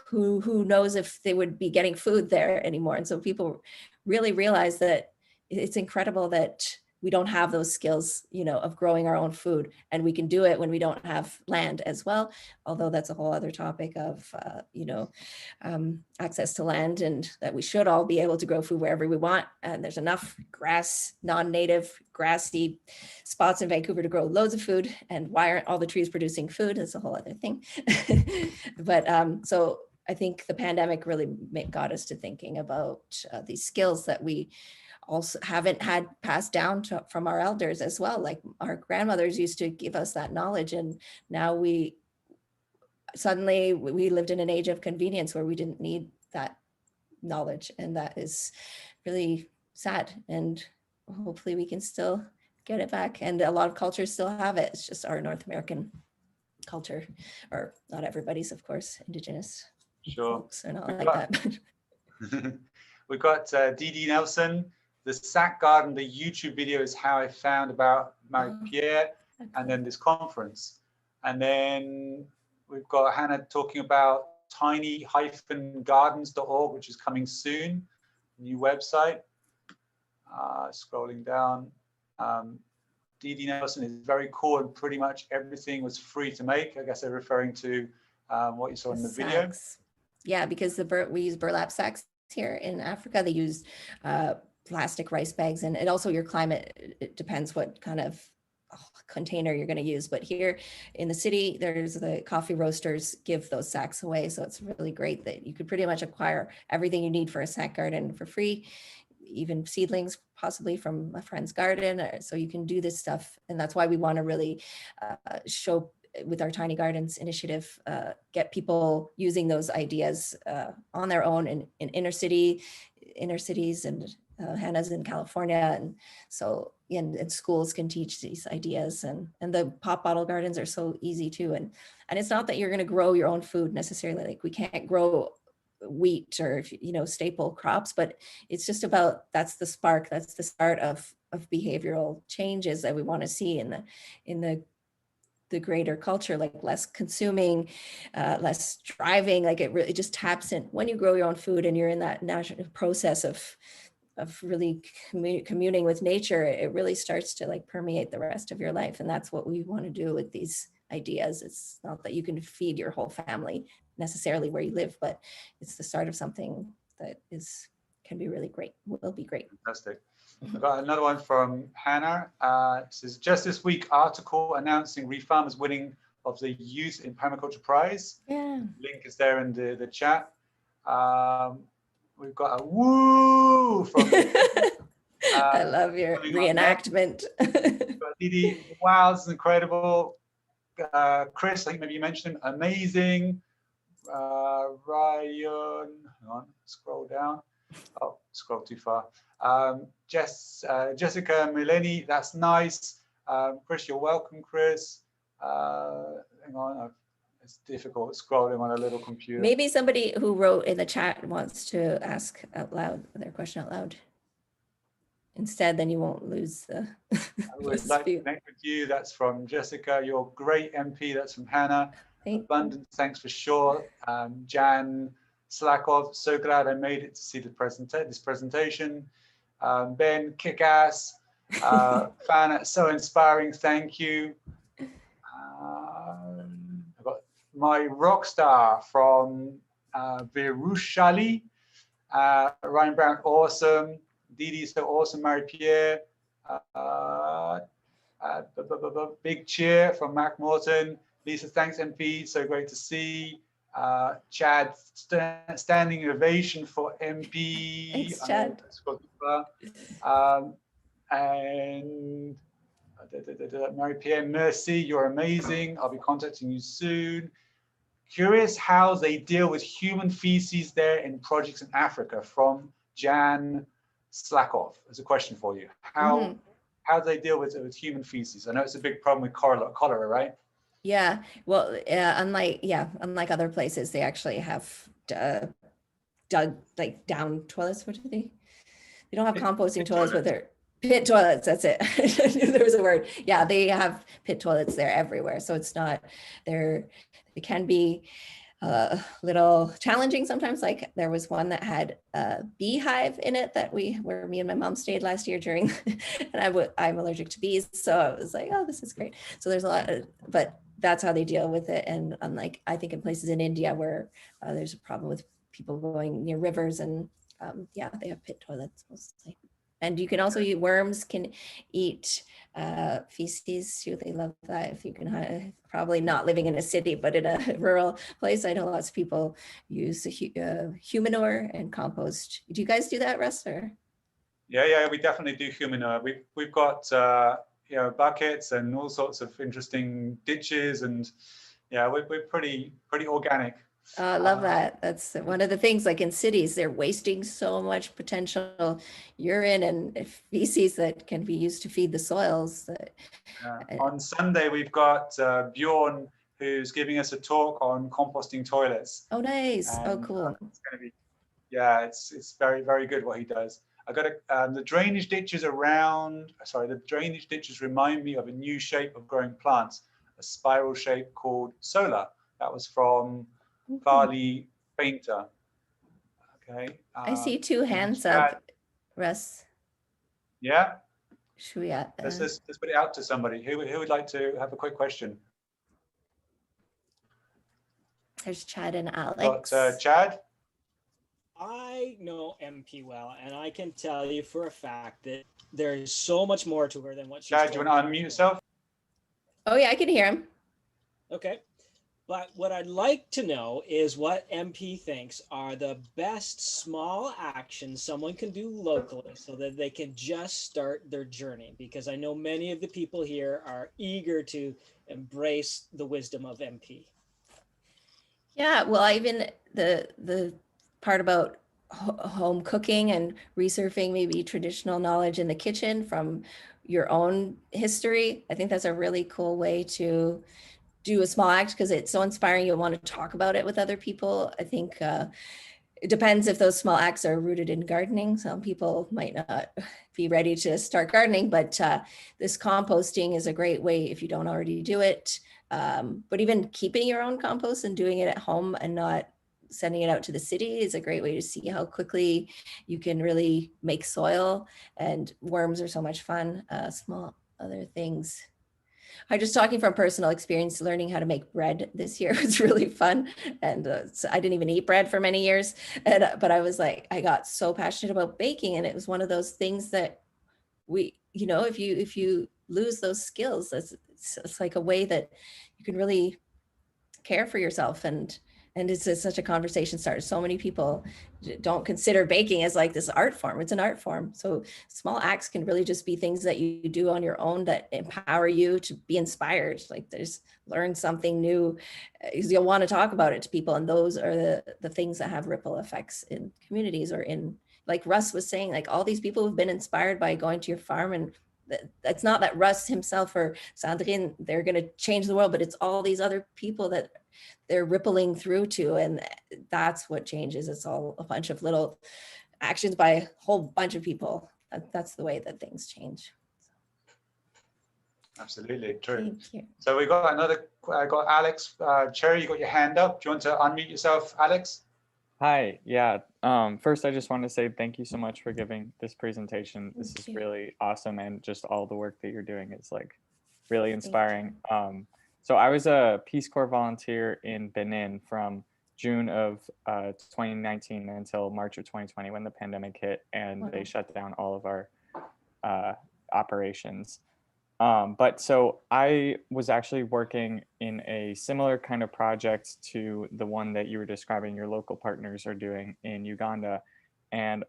who knows if they would be getting food there anymore. And so people really realized that it's incredible that we don't have those skills, you know, of growing our own food, and we can do it when we don't have land as well. Although that's a whole other topic of, you know, access to land, and that we should all be able to grow food wherever we want. And there's enough grass, non-native grassy spots in Vancouver to grow loads of food. And why aren't all the trees producing food? That's a whole other thing. But so I think the pandemic really got us to thinking about these skills that we also haven't had passed down from our elders as well. Like our grandmothers used to give us that knowledge, and now we lived in an age of convenience where we didn't need that knowledge, and that is really sad. And hopefully we can still get it back. And a lot of cultures still have it. It's just our North American culture, or not everybody's, of course. Indigenous folks are not like that. We've got Dee Dee Nelson. The Sac Garden, the YouTube video is how I found about Marie-Pierre, and then this conference. And then we've got Hannah talking about tiny-gardens.org, which is coming soon, new website. Scrolling down. Dee Dee Nelson is very cool, and pretty much everything was free to make. I guess they're referring to what you saw in the video. Yeah, because we use burlap sacks here in Africa. They use plastic rice bags, and also your climate, it depends what kind of container you're going to use. But here in the city, there's the coffee roasters give those sacks away. So it's really great that you could pretty much acquire everything you need for a sack garden for free, even seedlings possibly from a friend's garden. So you can do this stuff. And that's why we want to really show with our Tiny Gardens initiative, get people using those ideas on their own in inner cities, and Hannah's in California, and so and schools can teach these ideas, and the pop bottle gardens are so easy too. And it's not that you're going to grow your own food necessarily. Like we can't grow wheat or, you know, staple crops, but it's just about, that's the spark, that's the start of behavioral changes that we want to see in the greater culture, like less consuming, less driving. Like it really just taps in when you grow your own food and you're in that natural process of really communing with nature. It really starts to like permeate the rest of your life. And that's what we want to do with these ideas. It's not that you can feed your whole family necessarily where you live, but it's the start of something that can be really great, will be great. Fantastic. I've got another one from Hannah. It says, just this week, article announcing Refarmers winning of the Youth in Permaculture Prize. Yeah. Link is there in the chat. We've got a woo from I love your reenactment. Didi, wow, this is incredible. Chris, I think maybe you mentioned him, amazing. Ryan, hang on, scroll down. Oh, scroll too far. Jessica Mileni, that's nice. Chris, you're welcome, Chris. Hang on, it's difficult scrolling on a little computer. Maybe somebody who wrote in the chat wants to ask out loud their question out loud. Instead, then you won't lose the. I would like to connect with you. That's from Jessica. You're great, MP. That's from Hannah. Abundant thanks for sure. Jan Slakov, so glad I made it to see the this presentation. Ben, kick-ass. Fan, so inspiring, thank you. I've got my rock star from Virushali. Ryan Brown, awesome. Didi, so awesome. Marie-Pierre. Big cheer from Mac Morton. Lisa, thanks, MP. So great to see. Chad, standing ovation for MP. Thanks, Chad. And Marie-Pierre, merci, you're amazing. I'll be contacting you soon. Curious how they deal with human feces there in projects in Africa, from Jan Slakov. There's a question for you. How do they deal with human feces? I know it's a big problem with cholera, right? Yeah, well, unlike other places, they actually have dug like down toilets. What do they? They don't have composting toilets, but they're pit toilets. That's it. I knew there was a word. Yeah, they have pit toilets there everywhere. So it's not they can be a little challenging sometimes. Like there was one that had a beehive in it that where me and my mom stayed last year during, and I'm allergic to bees. So I was like, oh, this is great. So there's a lot but that's how they deal with it. And unlike, I think in places in India where there's a problem with people going near rivers and yeah, they have pit toilets mostly. And you can also eat, worms can eat feces too. They love that. If you can, probably not living in a city, but in a rural place. I know lots of people use human manure and compost. Do you guys do that, Russ? Or? Yeah, we definitely do human manure. We've got buckets and all sorts of interesting ditches, and yeah, we're pretty organic. I love that. That's one of the things, like in cities, they're wasting so much potential urine and feces that can be used to feed the soils. On Sunday, we've got Bjorn, who's giving us a talk on composting toilets. Oh, nice. And, oh, cool. It's going to be, yeah, it's very, very good what he does. I got the drainage ditches the drainage ditches remind me of a new shape of growing plants, a spiral shape called solar. That was from Farley Painter. Okay. I see two hands up, Russ. Yeah. Should we? Let's put it out to somebody. Who would like to have a quick question? There's Chad and Alex. Got Chad. I know MP well, and I can tell you for a fact that there is so much more to her than what she's Chad, do you want to unmute yourself? Oh yeah, I can hear him. Okay. But what I'd like to know is what MP thinks are the best small actions someone can do locally so that they can just start their journey. Because I know many of the people here are eager to embrace the wisdom of MP. Yeah, well, even the part about home cooking and resurfacing maybe traditional knowledge in the kitchen from your own history, I think that's a really cool way to do a small act, because it's so inspiring. You'll want to talk about it with other people. I think it depends if those small acts are rooted in gardening. Some people might not be ready to start gardening, but this composting is a great way if you don't already do it. But even keeping your own compost and doing it at home and not sending it out to the city is a great way to see how quickly you can really make soil. And worms are so much fun. Small other things. I just talking from personal experience, learning how to make bread this year was really fun. And so I didn't even eat bread for many years. But I was like, I got so passionate about baking. And it was one of those things that if you lose those skills, it's like a way that you can really care for yourself. And it's such a conversation starter. So many people don't consider baking as like this art form. It's an art form. So small acts can really just be things that you do on your own that empower you to be inspired. Like learn something new. You'll want to talk about it to people. And those are the things that have ripple effects in communities, or in, like Russ was saying, like all these people who've been inspired by going to your farm. And it's not that Russ himself or Sandrine, they're going to change the world, but it's all these other people that they're rippling through to, and that's what changes. It's all a bunch of little actions by a whole bunch of people. That's the way that things change. Absolutely true. Thank you. So we got Alex Cherry. You got your hand up. Do you want to unmute yourself, Alex? Hi, yeah. First, I just want to say thank you so much for giving this presentation. This Thank is you. really awesome, and just all the work that you're doing is like really Thank inspiring. So I was a Peace Corps volunteer in Benin from June of 2019 until March of 2020 when the pandemic hit and Wow. they shut down all of our uh, operations. But so I was actually working in a similar kind of project to the one that you were describing your local partners are doing in Uganda. And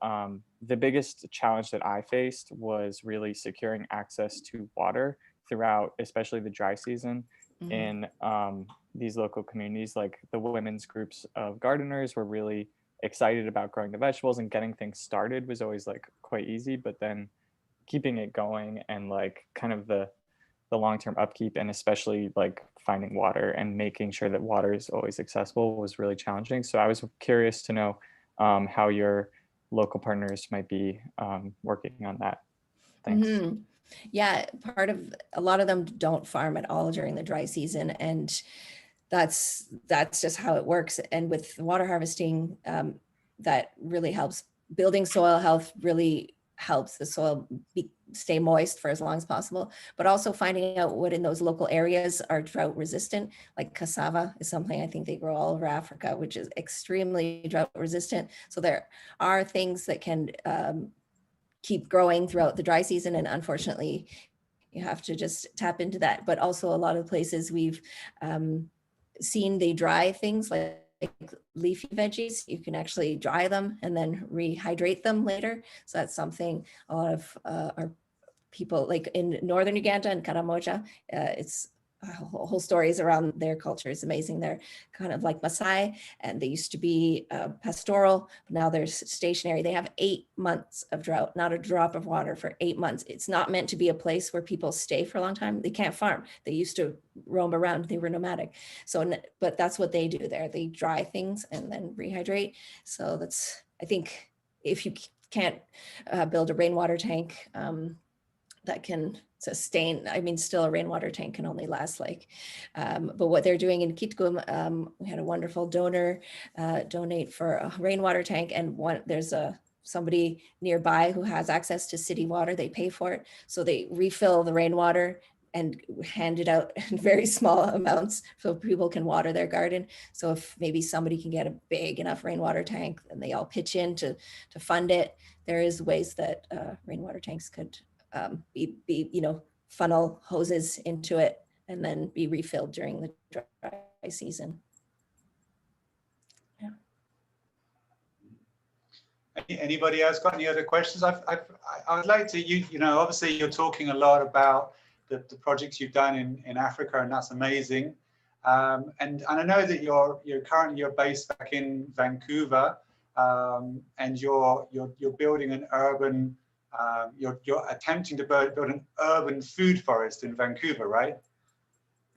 the biggest challenge that I faced was really securing access to water throughout, especially the dry season Mhm. in these local communities. Like the women's groups of gardeners were really excited about growing the vegetables, and getting things started was always like quite easy. But then keeping it going and like kind of the long-term upkeep, and especially like finding water and making sure that water is always accessible was really challenging. So I was curious to know how your local partners might be working on that. Thanks. Mhm. Yeah, a lot of them don't farm at all during the dry season, and that's just how it works. And with water harvesting, that really helps. Building soil health really helps the soil stay moist for as long as possible, but also finding out what in those local areas are drought resistant. Like cassava is something I think they grow all over Africa, which is extremely drought resistant. So there are things that can keep growing throughout the dry season, and unfortunately you have to just tap into that. But also a lot of places we've seen they dry things like leafy veggies. You can actually dry them and then rehydrate them later. So that's something a lot of our people, like in northern Uganda and Karamoja, it's whole stories around their culture is amazing. They're kind of like Maasai, and they used to be pastoral, but now they're stationary. They have 8 months of drought, not a drop of water for 8 months. It's not meant to be a place where people stay for a long time. They can't farm. They used to roam around. They were nomadic. So, but that's what they do there. They dry things and then rehydrate. So that's, I think, if you can't build a rainwater tank, that can sustain, I mean, still a rainwater tank can only last like, but what they're doing in Kitgum, we had a wonderful donor donate for a rainwater tank, and there's somebody nearby who has access to city water. They pay for it. So they refill the rainwater and hand it out in very small amounts so people can water their garden. So if maybe somebody can get a big enough rainwater tank and they all pitch in to fund it, there is ways that rainwater tanks could be funnel hoses into it and then be refilled during the dry season. Yeah. Anybody else got any other questions? I would like to, obviously you're talking a lot about the projects you've done in Africa, and that's amazing. And I know that you're currently based back in Vancouver, and you're building an urban, you're attempting to build an urban food forest in Vancouver, right?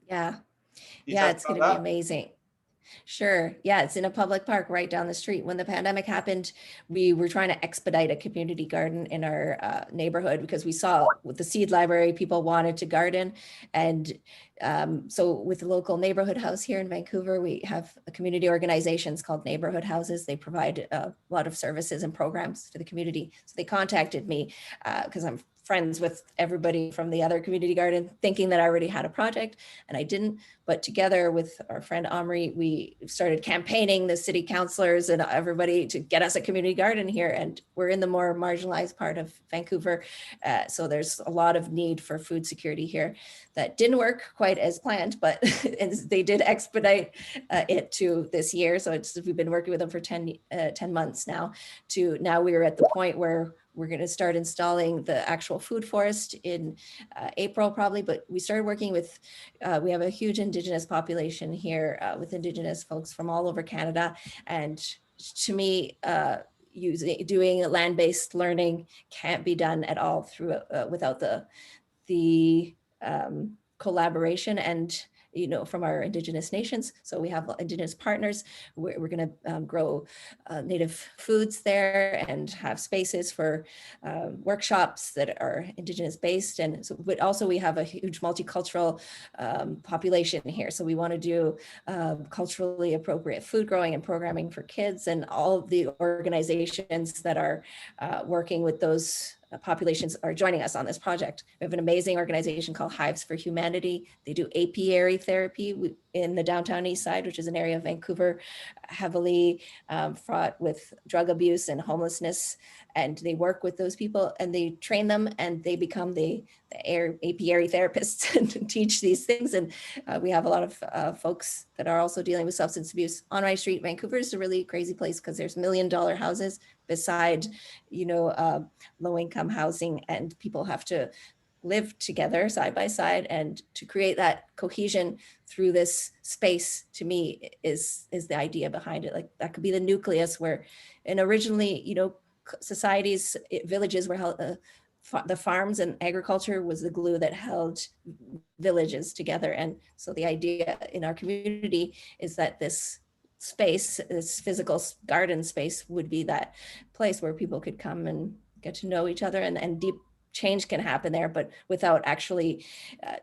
Yeah. Can you Yeah, tell it's us going to about be that? amazing. Sure. Yeah, it's in a public park right down the street. When the pandemic happened, we were trying to expedite a community garden in our neighborhood because we saw with the seed library, people wanted to garden. And so with the local neighborhood house here in Vancouver, we have a community organizations called neighborhood houses. They provide a lot of services and programs to the community. So they contacted me because I'm friends with everybody from the other community garden, thinking that I already had a project, and I didn't. But together with our friend Omri, we started campaigning the city councilors and everybody to get us a community garden here. And we're in the more marginalized part of Vancouver. So there's a lot of need for food security here. That didn't work quite as planned, but they did expedite it to this year. So we've been working with them for 10 months now. Now we're at the point where we're going to start installing the actual food forest in April probably, but we started working with, we have a huge Indigenous population here with Indigenous folks from all over Canada. And to me, doing land-based learning can't be done at all without the collaboration and from our Indigenous nations. So we have Indigenous partners. We're going to grow native foods there and have spaces for workshops that are Indigenous based. And so, but also we have a huge multicultural population here. So we want to do culturally appropriate food growing and programming for kids, and all of the organizations that are working with those populations are joining us on this project. We have an amazing organization called Hives for Humanity. They do apiary therapy in the downtown east side, which is an area of Vancouver heavily fraught with drug abuse and homelessness. And they work with those people and they train them and they become the apiary therapists and teach these things. And we have a lot of folks that are also dealing with substance abuse. On my street, Vancouver is a really crazy place because there's $1 million houses beside, low-income housing, and people have to live together side by side. And to create that cohesion through this space, to me, is the idea behind it. Like that could be the nucleus where, and originally, societies, villages were held, the farms and agriculture was the glue that held villages together. And so the idea in our community is that this space, this physical garden space, would be that place where people could come and get to know each other, and deep change can happen there, but without actually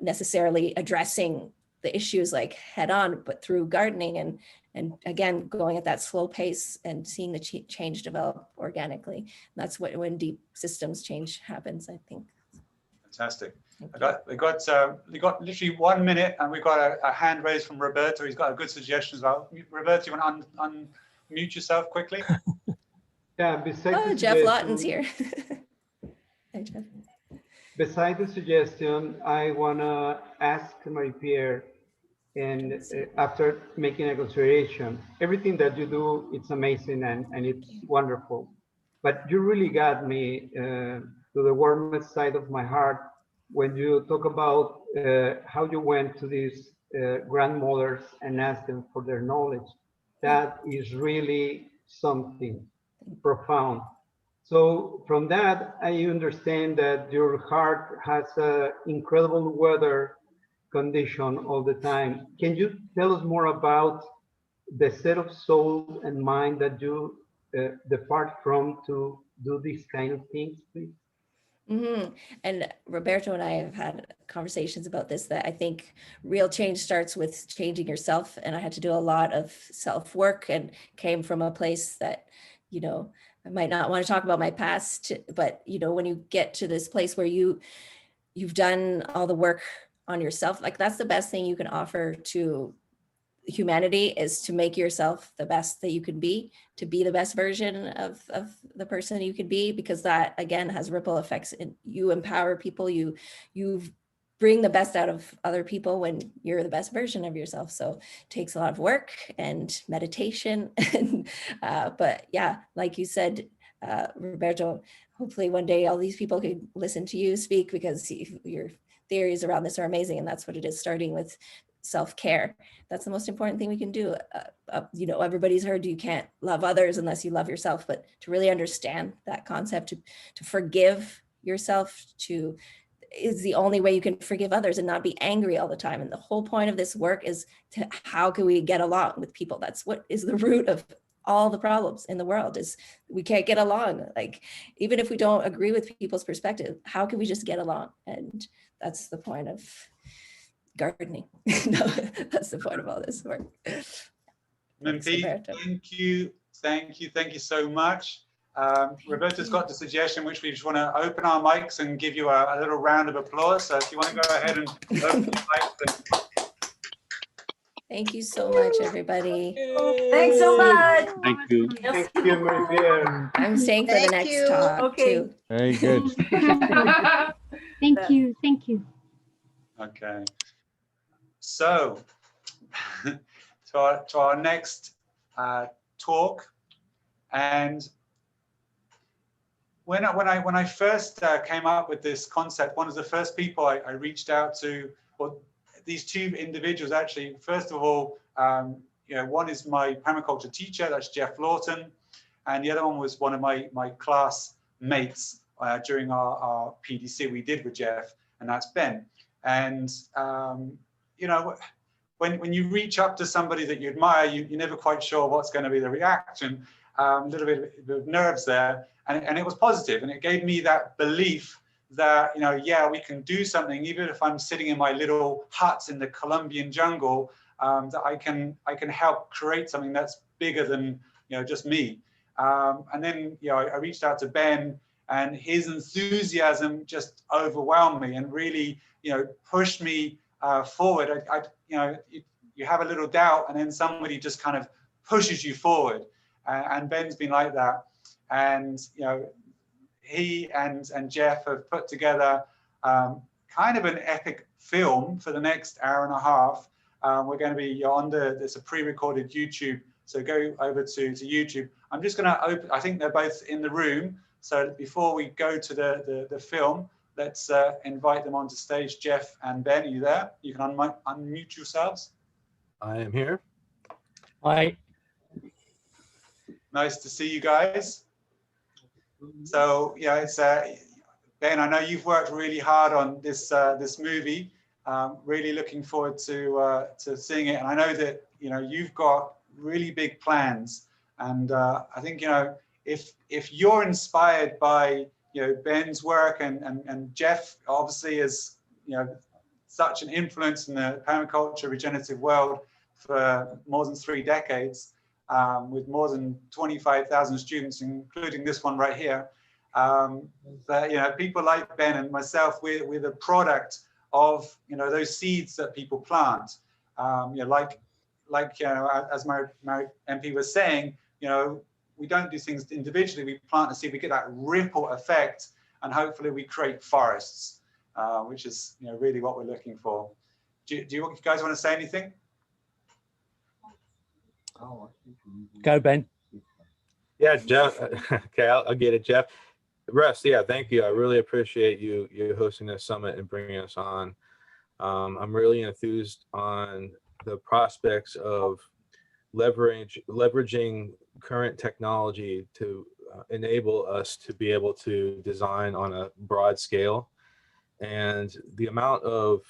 necessarily addressing the issues like head on, but through gardening and again, going at that slow pace and seeing the change develop organically. And that's when deep systems change happens, I think. Fantastic. We got literally 1 minute, and we've got a hand raised from Roberto. He's got a good suggestion as well. Roberto, you want to unmute yourself quickly? Yeah, besides Jeff Lawton's here. Hi, Jeff. Besides the suggestion, I want to ask Marie-Pierre, and after making a consideration, everything that you do, it's amazing and it's wonderful. But you really got me to the warmest side of my heart when you talk about how you went to these grandmothers and asked them for their knowledge. That is really something profound. So from that, I understand that your heart has an incredible weather condition all the time. Can you tell us more about the set of soul and mind that you depart from to do these kind of things, please? Mm-hmm. And Roberto and I have had conversations about this, that I think real change starts with changing yourself. And I had to do a lot of self-work and came from a place that, I might not want to talk about my past, but, when you get to this place where you've done all the work on yourself, like that's the best thing you can offer to humanity, is to make yourself the best that you can be, to be the best version of the person you could be, because that again has ripple effects. And you empower people, you bring the best out of other people when you're the best version of yourself. So it takes a lot of work and meditation. And, but yeah, like you said, Roberto, hopefully one day all these people could listen to you speak, because your theories around this are amazing. And that's what it is, starting with self-care. That's the most important thing we can do. Everybody's heard you can't love others unless you love yourself, but to really understand that concept, to forgive yourself, is the only way you can forgive others and not be angry all the time. And the whole point of this work is how can we get along with people? That's what is the root of all the problems in the world, is we can't get along. Like, even if we don't agree with people's perspective, how can we just get along? And that's the point of gardening. No, that's the point of all this work. MP, thank you so much. Roberto's got the suggestion, which we just want to open our mics and give you a little round of applause. So if you want to go ahead and open your mics. Thank you so much, everybody. Thanks so much. Thank you. Thank you, Marie-Pierre. I'm staying for the next talk too. Very good. Thank you. Thank you. Okay. So to our next talk, and when I first came up with this concept, one of the first people I reached out to, well, these two individuals actually. First of all, one is my permaculture teacher, that's Jeff Lawton, and the other one was one of my classmates during our PDC we did with Jeff, and that's Ben. And when you reach up to somebody that you admire, you're never quite sure what's going to be the reaction. A little bit of nerves there, and it was positive, and it gave me that belief that, you know, yeah, we can do something, even if I'm sitting in my little huts in the Colombian jungle, that I can help create something that's bigger than, you know, just me. And then, you know, I reached out to Ben, and his enthusiasm just overwhelmed me and really, you know, pushed me forward. You know, you have a little doubt, and then somebody just kind of pushes you forward. And Ben's been like that. And, you know, he and Jeff have put together kind of an epic film for the next hour and a half. We're going to be on there's a pre-recorded YouTube, so go over to YouTube. I'm just going to open, I think they're both in the room. So before we go to the film, let's invite them onto stage. Jeff and Ben, are you there? You can unmute yourselves. I am here. Hi. Nice to see you guys. So yeah, it's Ben, I know you've worked really hard on this this movie. Really looking forward to seeing it, and I know that, you know, you've got really big plans, and I think, you know, if you're inspired by, you know, Ben's work, and Jeff obviously is, you know, such an influence in the permaculture regenerative world for more than 3 decades, with more than 25,000 students, including this one right here. That, you know, people like Ben and myself, we're the product of, you know, those seeds that people plant. You know, like you know, as my MP was saying, you know, we don't do things individually. We plant a seed, we get that ripple effect, and hopefully we create forests, which is, you know, really what we're looking for. Do you guys want to say anything? Go, Ben. Yeah, Jeff. Okay, I'll get it, Jeff. Russ, yeah, thank you. I really appreciate you hosting this summit and bringing us on. I'm really enthused on the prospects of leveraging current technology to enable us to be able to design on a broad scale. And the amount of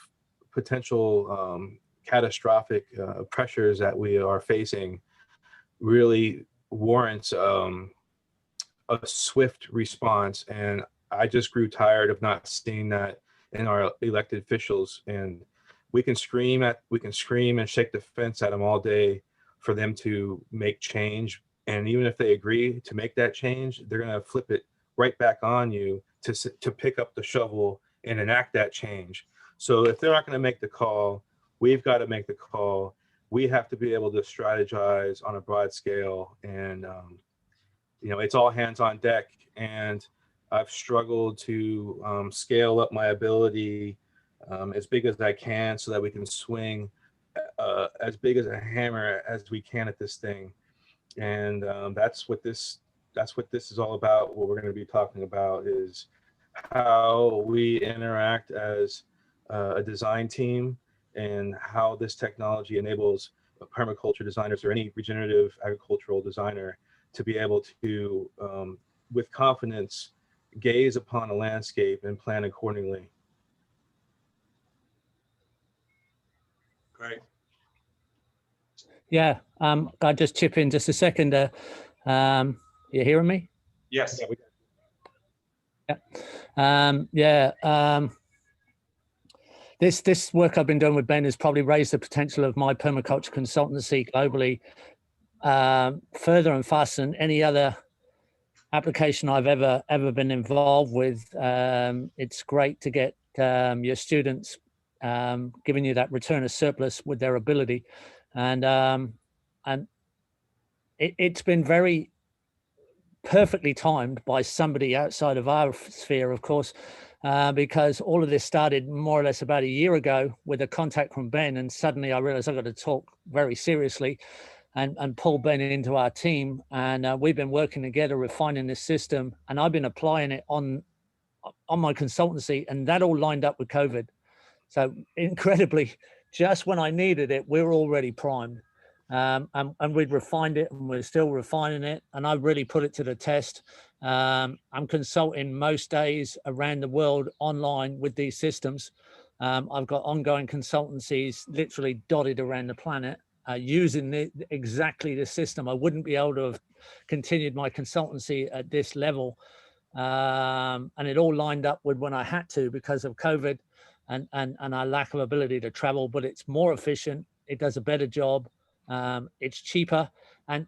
potential catastrophic pressures that we are facing really warrants a swift response. And I just grew tired of not seeing that in our elected officials. And we can scream and shake the fence at them all day for them to make change. And even if they agree to make that change, they're going to flip it right back on you to pick up the shovel and enact that change. So if they're not going to make the call, we've got to make the call. We have to be able to strategize on a broad scale, and you know, it's all hands on deck. And I've struggled to scale up my ability as big as I can, so that we can swing as big as a hammer as we can at this thing. And that's what this is all about. What we're going to be talking about is how we interact as a design team, and how this technology enables permaculture designers or any regenerative agricultural designer to be able to, with confidence, gaze upon a landscape and plan accordingly. Great. Yeah, I'll just chip in just a second. You hearing me? Yes. This work I've been doing with Ben has probably raised the potential of my permaculture consultancy globally further and faster than any other application I've ever been involved with. It's great to get your students giving you that return of surplus with their ability, and it's been very perfectly timed by somebody outside of our sphere, of course, because all of this started more or less about a year ago with a contact from Ben, and suddenly I realized I've got to talk very seriously and pull Ben into our team. And we've been working together, refining this system, and I've been applying it on my consultancy, and that all lined up with COVID. So incredibly, just when I needed it, we're already primed. And we've refined it, and we're still refining it, and I've really put it to the test. I'm consulting most days around the world online with these systems, I've got ongoing consultancies literally dotted around the planet using exactly the system. I wouldn't be able to have continued my consultancy at this level. And it all lined up with when I had to because of COVID and our lack of ability to travel, but it's more efficient. It does a better job. It's cheaper. And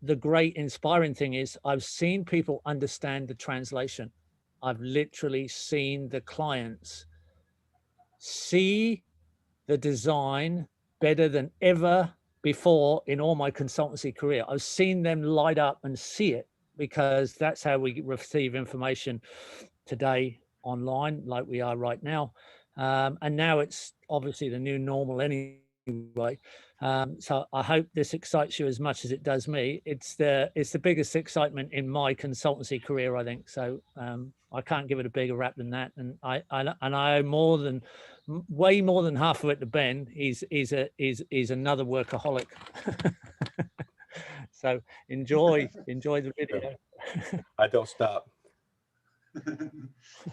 the great inspiring thing is I've seen people understand the translation. I've literally seen the clients see the design better than ever before in all my consultancy career. I've seen them light up and see it because that's how we receive information today online, like we are right now. And now it's obviously the new normal anyway. So I hope this excites you as much as it does me. It's the biggest excitement in my consultancy career, I think. So I can't give it a bigger rap than that. And I owe way more than half of it to Ben. He's another workaholic. So enjoy the video. I don't stop.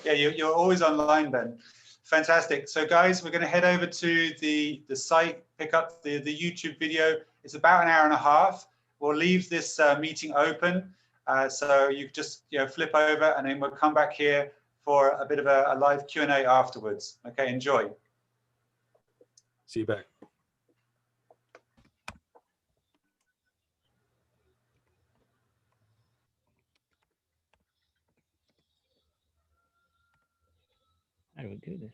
Yeah, you're always online, Ben. Fantastic. So guys, we're going to head over to the site, pick up the YouTube video. It's about an hour and a half. We'll leave this meeting open. So you just flip over and then we'll come back here for a bit of a live Q&A afterwards. Okay, enjoy. See you back. How do we do this?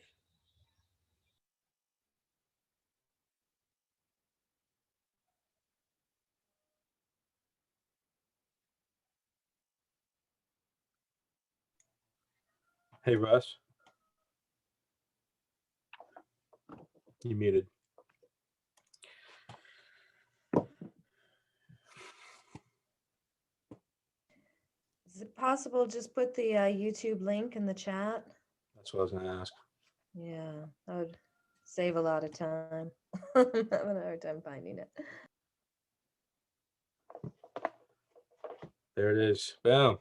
Hey, Russ. You muted. Is it possible just put the YouTube link in the chat? That's what I was going to ask. Yeah, that would save a lot of time. I'm having a hard time finding it. There it is. Boom.